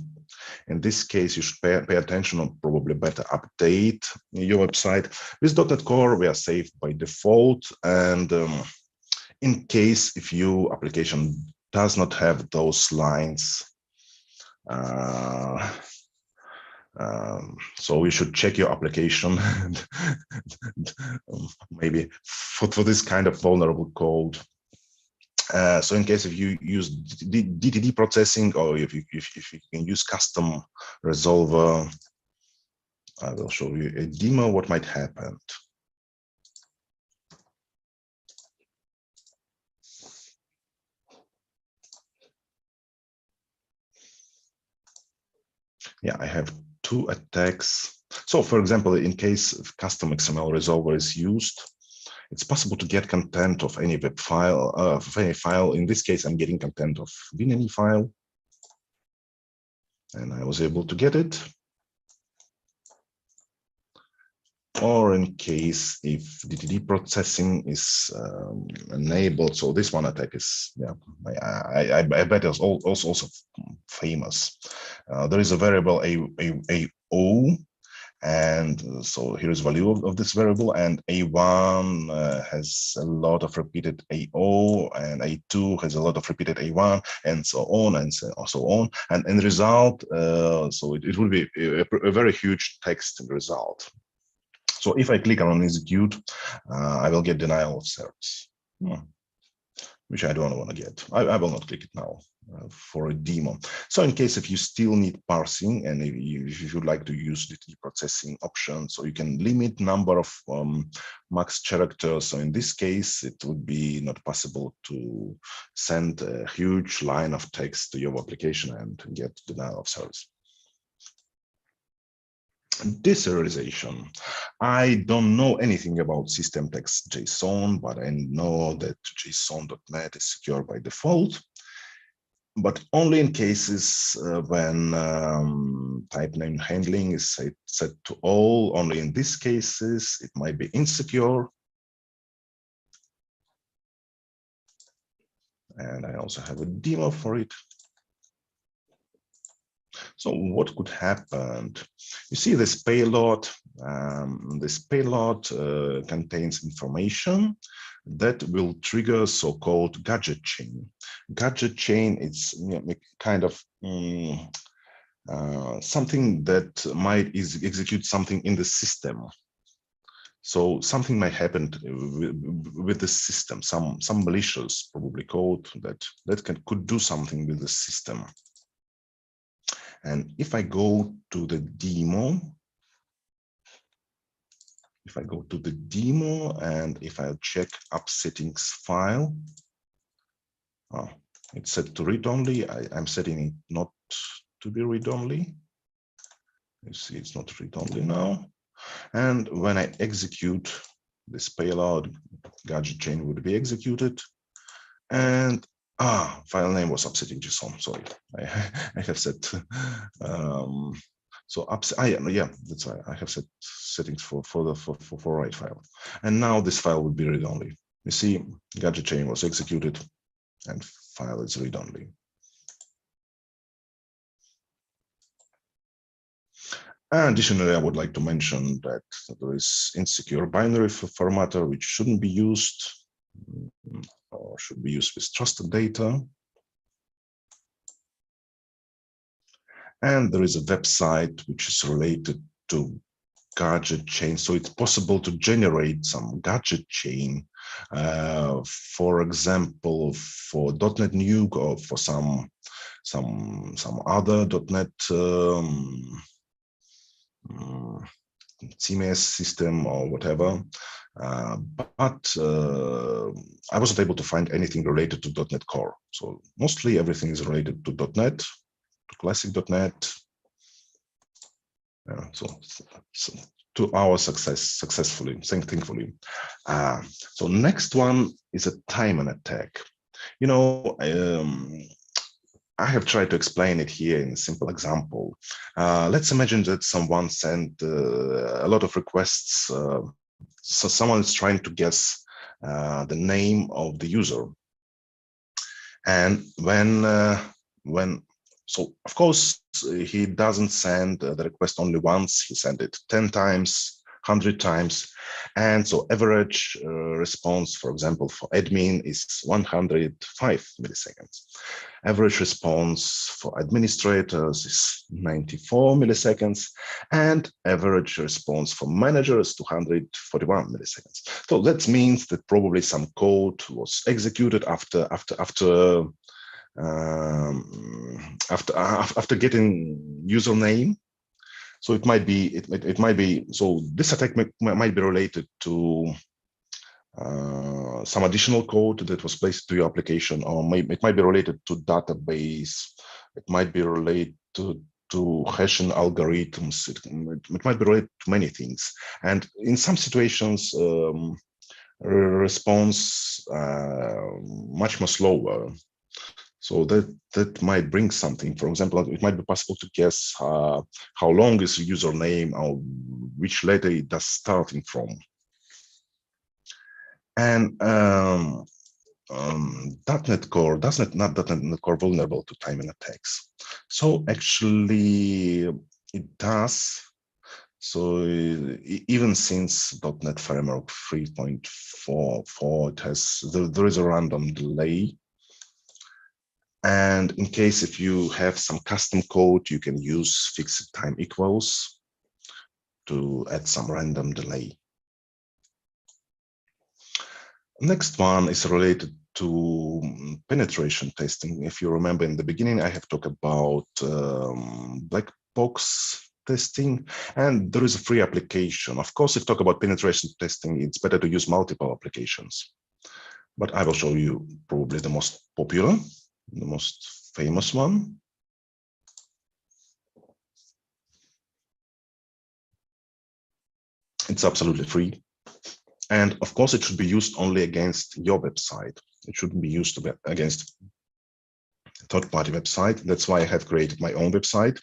[SPEAKER 2] in this case you should pay attention on probably better update your website. With .NET Core, we are safe by default, and in case if your application does not have those lines, so you should check your application and maybe for this kind of vulnerable code. So in case if you use DTD processing, or if you can use custom resolver, I will show you a demo what might happen. Yeah, I have two attacks. So for example, in case if custom XML resolver is used, it's possible to get content of any web file, of any file. In this case, I'm getting content of WinAny file, and I was able to get it. Or in case if DTD processing is enabled, so this one attack is, yeah, I bet it's also famous. There is a variable AO, and so here is value of this variable, and A1 has a lot of repeated AO, and A2 has a lot of repeated A1, and so on and so on. And in the result, so it will be a very huge text in the result. So if I click on execute, I will get denial of service, which I don't want to get. I will not click it now for a demo. So in case if you still need parsing, and if you'd like to use the processing option, so you can limit number of max characters. So in this case, it would be not possible to send a huge line of text to your application and get denial of service. Deserialization. I don't know anything about system text JSON, but I know that JSON.NET is secure by default, but only in cases when type name handling is set to all. Only in these cases, it might be insecure. And I also have a demo for it. So what could happen? You see this payload. This payload contains information that will trigger so-called gadget chain. Gadget chain is kind of something that might execute something in the system. So something might happen with the system. Some malicious probably code that could do something with the system. And if I go to the demo, and if I check app settings file, it's set to read only. I'm setting it not to be read only. You see, it's not read only now. And when I execute this payload, gadget chain would be executed. And file name was upsetting JSON. Sorry, I have set so yeah, that's why I have set settings for write file. And now this file would be read only. You see, gadget chain was executed, and file is read only. Additionally, I would like to mention that there is insecure binary formatter which shouldn't be used, or should be used with trusted data. And there is a website which is related to gadget chain. So it's possible to generate some gadget chain, for example, for .NET Nuke or for some other .NET CMS system or whatever. But I wasn't able to find anything related to .NET Core. So mostly everything is related to .NET, to classic.NET. So to our successfully, thankfully. So next one is a timing attack. You know, I have tried to explain it here in a simple example. Let's imagine that someone sent a lot of requests. So someone is trying to guess the name of the user. And so of course, he doesn't send the request only once, he sent it 10 times, 100 times. And so average response, for example, for admin is 105 milliseconds. Average response for administrators is 94 milliseconds. And average response for managers, 241 milliseconds. So that means that probably some code was executed after getting username. So it might be so this attack might be related to some additional code that was placed to your application, or it might be related to database. It might be related to hashing algorithms. It might be related to many things. And in some situations, response much more slower. So that might bring something. For example, it might be possible to guess how long is the username or which letter it does starting from. And .NET Core not .NET Core vulnerable to timing attacks. So actually it does. So even since .NET Framework 3.4, it has there is a random delay. And in case if you have some custom code, you can use fixed time equals to add some random delay. Next one is related to penetration testing. If you remember in the beginning, I have talked about black box testing, and there is a free application. Of course, if you talk about penetration testing, it's better to use multiple applications. But I will show you probably the most popular, the most famous one. It's absolutely free. And of course, it should be used only against your website. It shouldn't be used against a third-party website. That's why I have created my own website.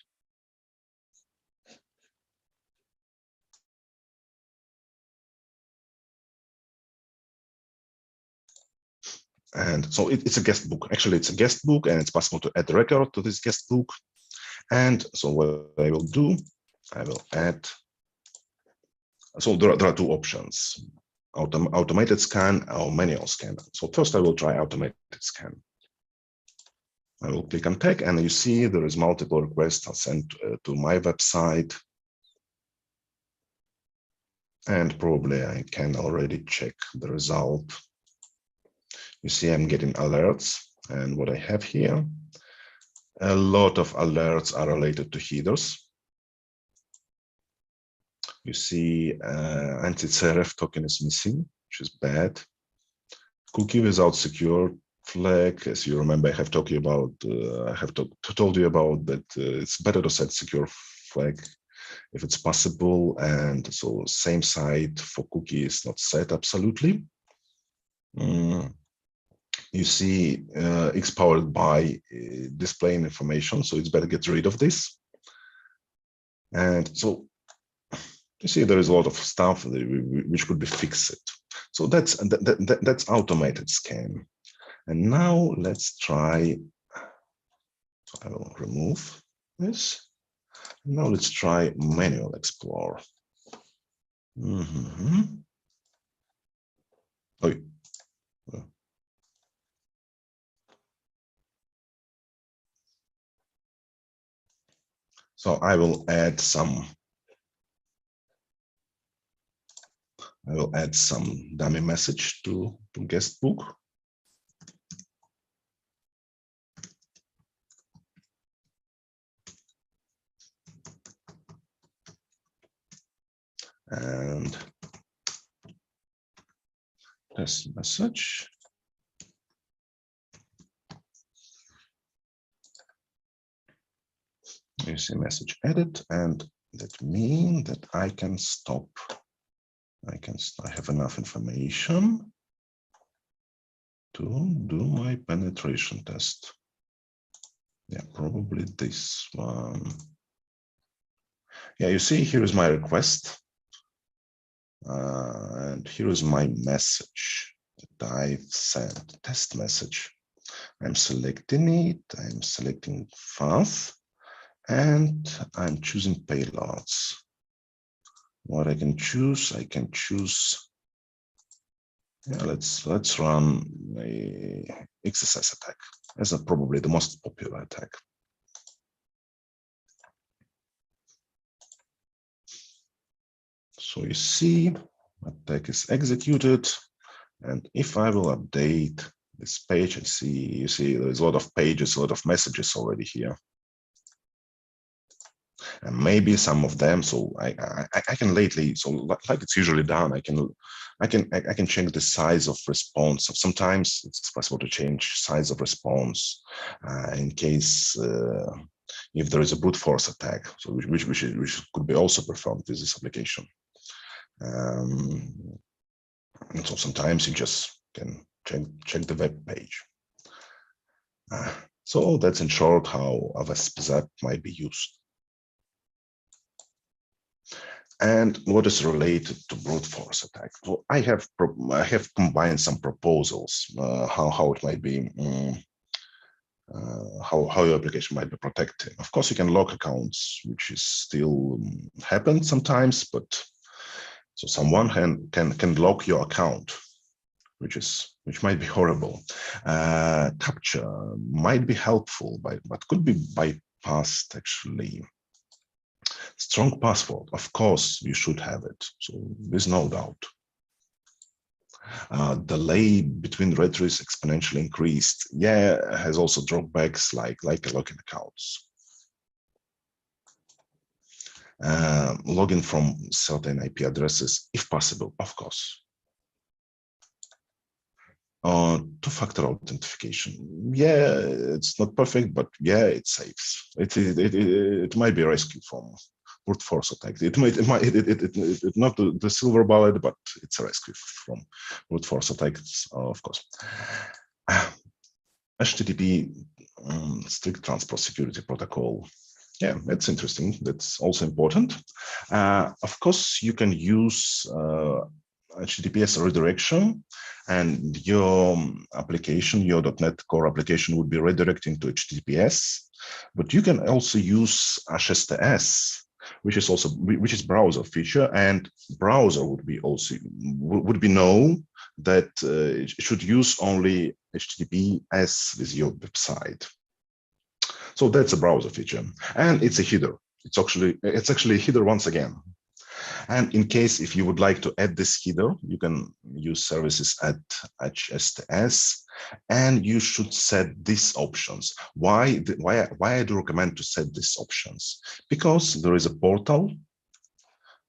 [SPEAKER 2] And so it's a guest book. Actually, it's a guest book, and it's possible to add a record to this guest book. And so what I will do, I will add. So there are two options: automated scan or manual scan. So first, I will try automated scan. I will click on tag, and you see there is multiple requests are sent to my website. And probably I can already check the result. You see I'm getting alerts, and what I have here, a lot of alerts are related to headers. You see anti-CRF token is missing, which is bad. Cookie without secure flag, as you remember, I have talked to you about. I have told you about that. It's better to set secure flag if it's possible, and so same side for cookie is not set absolutely. You see X powered by displaying information, so it's better to get rid of this. And so you see there is a lot of stuff which could be fixed. So that's automated scan. And now let's try. So I will remove this. Now let's try manual explore. Oh. So I will add some. I will add some dummy message to guest book. And test message. You see message edit, and that means that I can stop. I have enough information to do my penetration test. Yeah, probably this one. Yeah, you see, here is my request. And here is my message that I've sent, test message. I'm selecting it, I'm selecting path, and I'm choosing payloads. What I can choose, yeah, let's run a XSS attack as probably the most popular attack. So you see, attack is executed, and if I will update this page, you see there's a lot of pages, a lot of messages already here. And maybe some of them, so I can lately, so like it's usually done, I can change the size of response. So sometimes it's possible to change size of response in case if there is a brute force attack, so which could be also performed with this application. And so sometimes you just can check the web page. So that's in short how a WASP might be used. And what is related to brute force attack? So I have combined some proposals how it might be, how your application might be protected. Of course, you can lock accounts, which is still happens sometimes, but so someone can lock your account, which might be horrible. Capture might be helpful, but could be bypassed actually. Strong password, of course, you should have it. So there's no doubt. Delay between retries exponentially increased. Yeah, has also drawbacks like login accounts. Login from certain IP addresses, if possible, of course. Two-factor authentication. Yeah, it's not perfect, but yeah, it saves. It might be a rescue from brute force attack. It might not the silver bullet, but it's a rescue from brute force attacks, of course. HTTP strict transport security protocol. Yeah, that's interesting. That's also important. Of course, you can use HTTPS redirection, and your application, your .NET Core application, would be redirecting to HTTPS. But you can also use HSTS, which is browser feature, and browser would be known that it should use only HTTPS with your website. So that's a browser feature, and it's a header. It's actually a header once again. And in case if you would like to add this header, you can use services at HSTS, and you should set these options. Why I do recommend to set these options? Because there is a portal.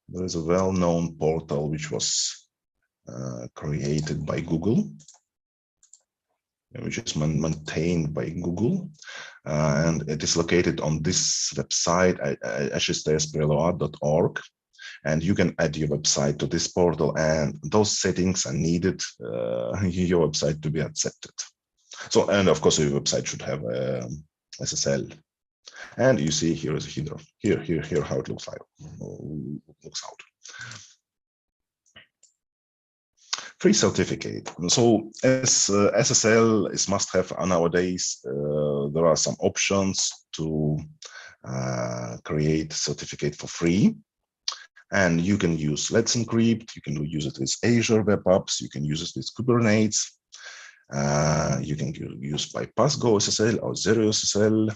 [SPEAKER 2] There is a well-known portal which was created by Google, which is maintained by Google, and it is located on this website at hstspreload.org. And you can add your website to this portal, and those settings are needed your website to be accepted. So, and of course, your website should have SSL. And you see here is a header. Here how it looks out. Free certificate. So as SSL is must-have nowadays, there are some options to create certificate for free. And you can use Let's Encrypt, you can use it with Azure Web Apps, you can use it with Kubernetes, you can use by Passgo SSL or Zero SSL.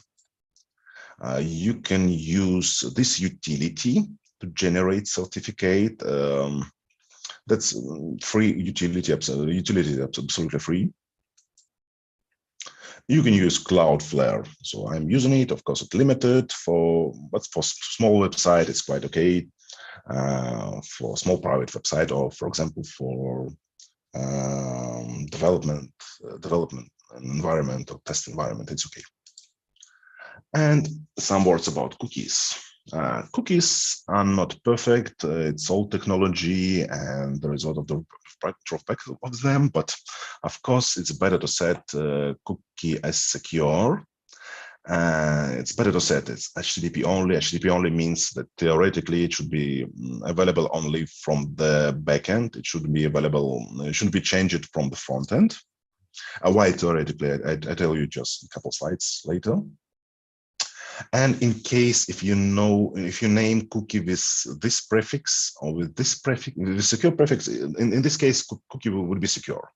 [SPEAKER 2] You can use this utility to generate certificate. That's free utility, absolutely free. You can use Cloudflare. So I'm using it. Of course, it's limited but for small website, it's quite okay. For a small private website, or for example, for development environment or test environment, it's okay. And some words about cookies. Cookies are not perfect. It's old technology, and there is a lot of drawback of them. But of course, it's better to set cookie as secure. It's better to set it's HTTP only. HTTP only means that theoretically it should be available only from the backend. It should be available. It shouldn't be changed from the front end. Why theoretically? I tell you just a couple slides later. And in case if you name cookie with this prefix or with this prefix, with secure prefix, in this case, cookie would be secure.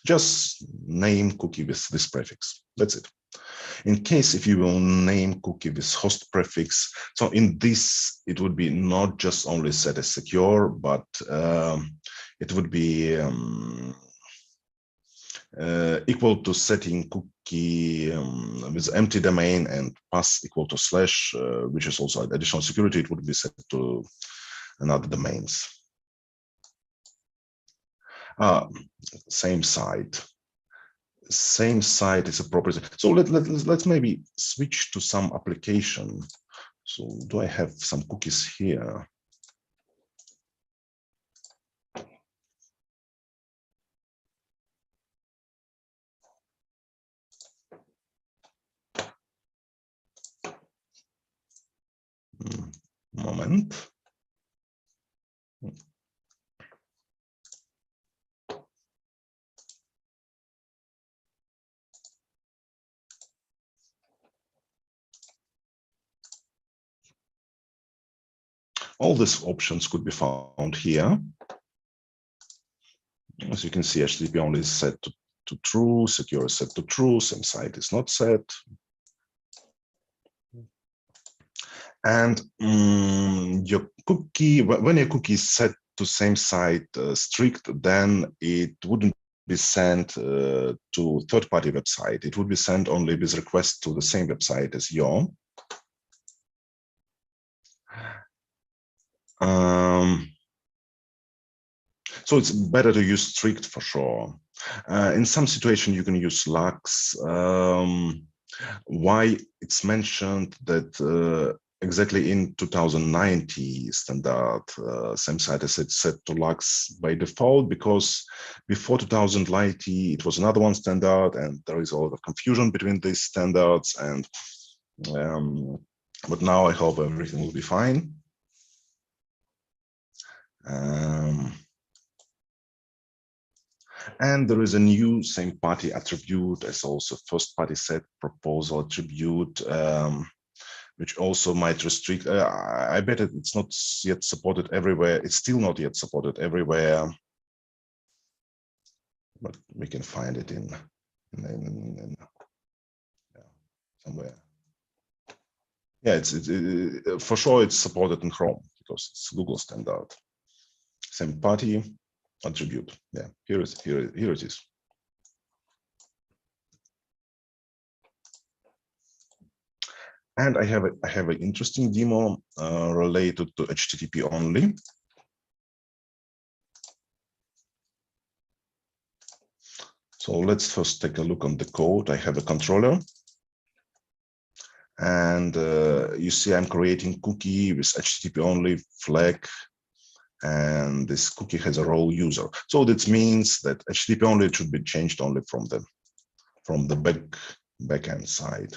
[SPEAKER 2] Just name cookie with this prefix. That's it. In case if you will name cookie with host prefix, so in this, it would be not just only set as secure, but it would be equal to setting cookie with empty domain and pass equal to slash, which is also additional security. It would be set to another domains. Same site. same site is appropriate. So let's maybe switch to some application. So do I have some cookies here? Moment. All these options could be found here. As you can see, HTTP only is set to true, secure is set to true, same site is not set. And your cookie, when your cookie is set to same site strict, then it wouldn't be sent to third-party website. It would be sent only with request to the same website as your. So it's better to use strict for sure. In some situation, you can use LUX. Why it's mentioned that exactly in 2090 standard, same site is set to LUX by default, because before 2090 it was another one standard, and there is a lot of confusion between these standards. And but now I hope everything will be fine. And there is a new same party attribute as also first party set proposal attribute, which also might restrict. I bet it's not yet supported everywhere. It's still not yet supported everywhere, but we can find it in somewhere. Yeah, it's for sure it's supported in Chrome because it's Google standard. Same party attribute. Yeah, here it is. And I have an interesting demo related to HTTP only. So let's first take a look on the code. I have a controller, and you see I'm creating cookie with HTTP only flag, and this cookie has a role user. So that means that HTTP only should be changed only from the backend side.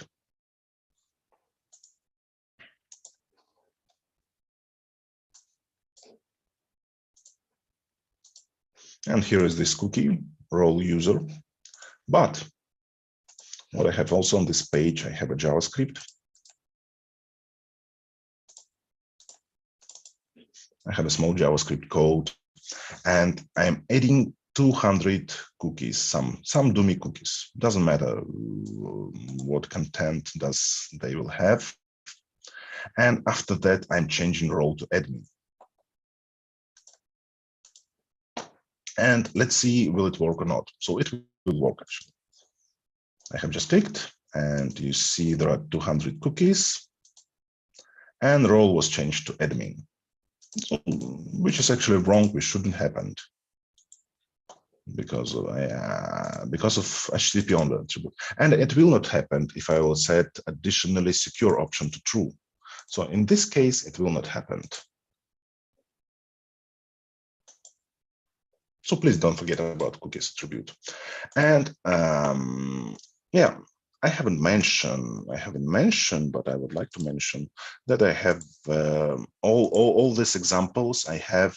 [SPEAKER 2] And here is this cookie role user. But what I have also on this page, I have a JavaScript. I have a small JavaScript code, and I'm adding 200 cookies, some dummy cookies. Doesn't matter what content they will have. And after that, I'm changing role to admin. And let's see, will it work or not? So it will work, actually. I have just clicked, and you see there are 200 cookies, and role was changed to admin, which is actually wrong, which shouldn't happen because of HTTP only attribute. And it will not happen if I will set additionally secure option to true. So in this case, it will not happen. So please don't forget about cookies attribute. And yeah, I haven't mentioned, but I would like to mention that I have all these examples I have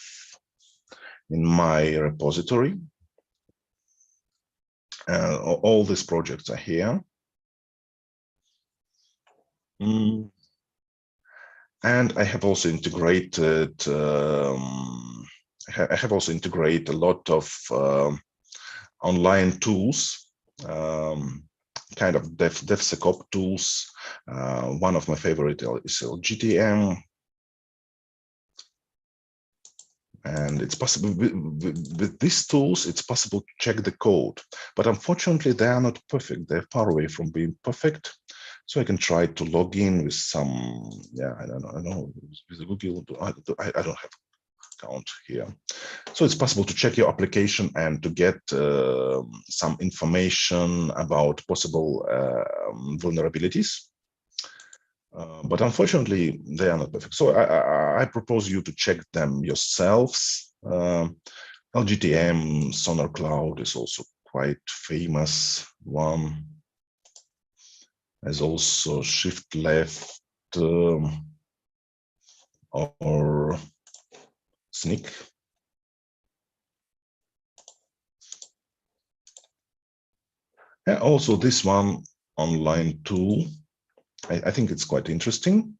[SPEAKER 2] in my repository. All these projects are here. And I have also integrated a lot of online tools, kind of DevSecOps tools. One of my favorite is GTM. And it's possible with these tools, it's possible to check the code, but unfortunately they are not perfect. They're far away from being perfect. So I can try to log in with some, yeah, I don't know, with Google. I don't have account here. So it's possible to check your application and to get some information about possible vulnerabilities. But unfortunately, they are not perfect. So I propose you to check them yourselves. LGTM Sonar Cloud is also quite famous one. There's also Shift Left or Sneak. And also this one online tool. I think it's quite interesting.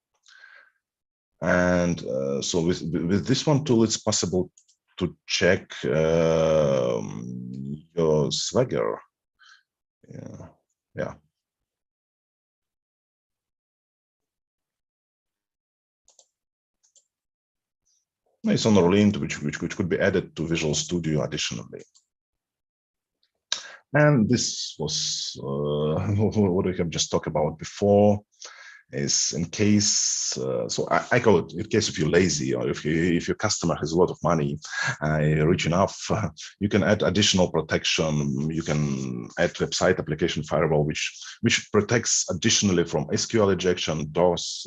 [SPEAKER 2] And so with this one tool, it's possible to check your Swagger. Yeah. It's on a lint which could be added to Visual Studio additionally. And this was what we have just talked about before. Is in case, so I call it in case if you're lazy or if your customer has a lot of money, rich enough, you can add additional protection. You can add website application firewall, which protects additionally from SQL injection, DOS,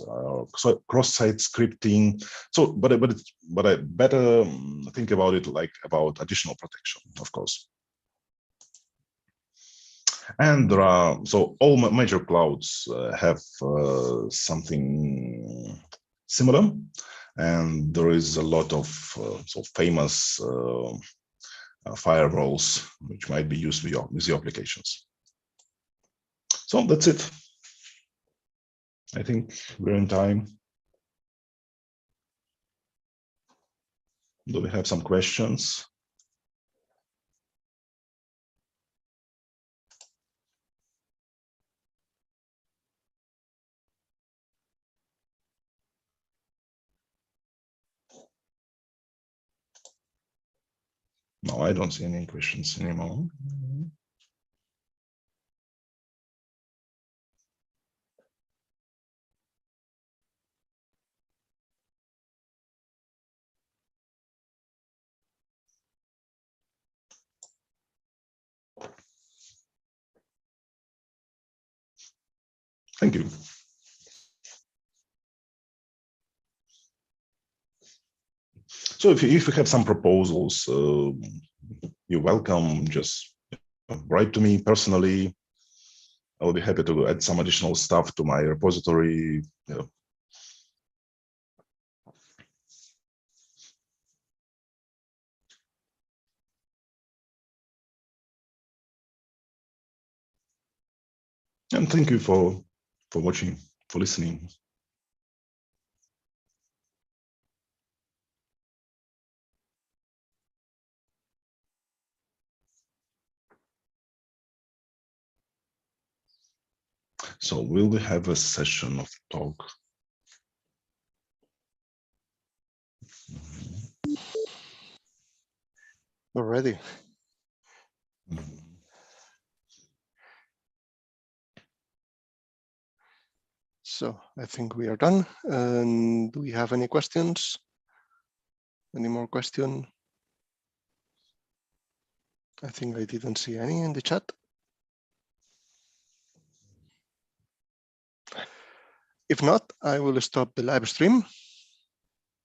[SPEAKER 2] cross-site scripting. So, but I better think about it like about additional protection, of course. And there are, so all major clouds have something similar, and there is a lot of so famous firewalls which might be used with your applications. So that's it. I think we're in time. Do we have some questions? No, I don't see any questions anymore. Thank you. So if you have some proposals, you're welcome. Just write to me personally. I will be happy to add some additional stuff to my repository. And thank you for watching, for listening. So will we have a session of talk?
[SPEAKER 1] Already. So I think we are done. And do we have any questions? Any more questions? I think I didn't see any in the chat. If not, I will stop the live stream.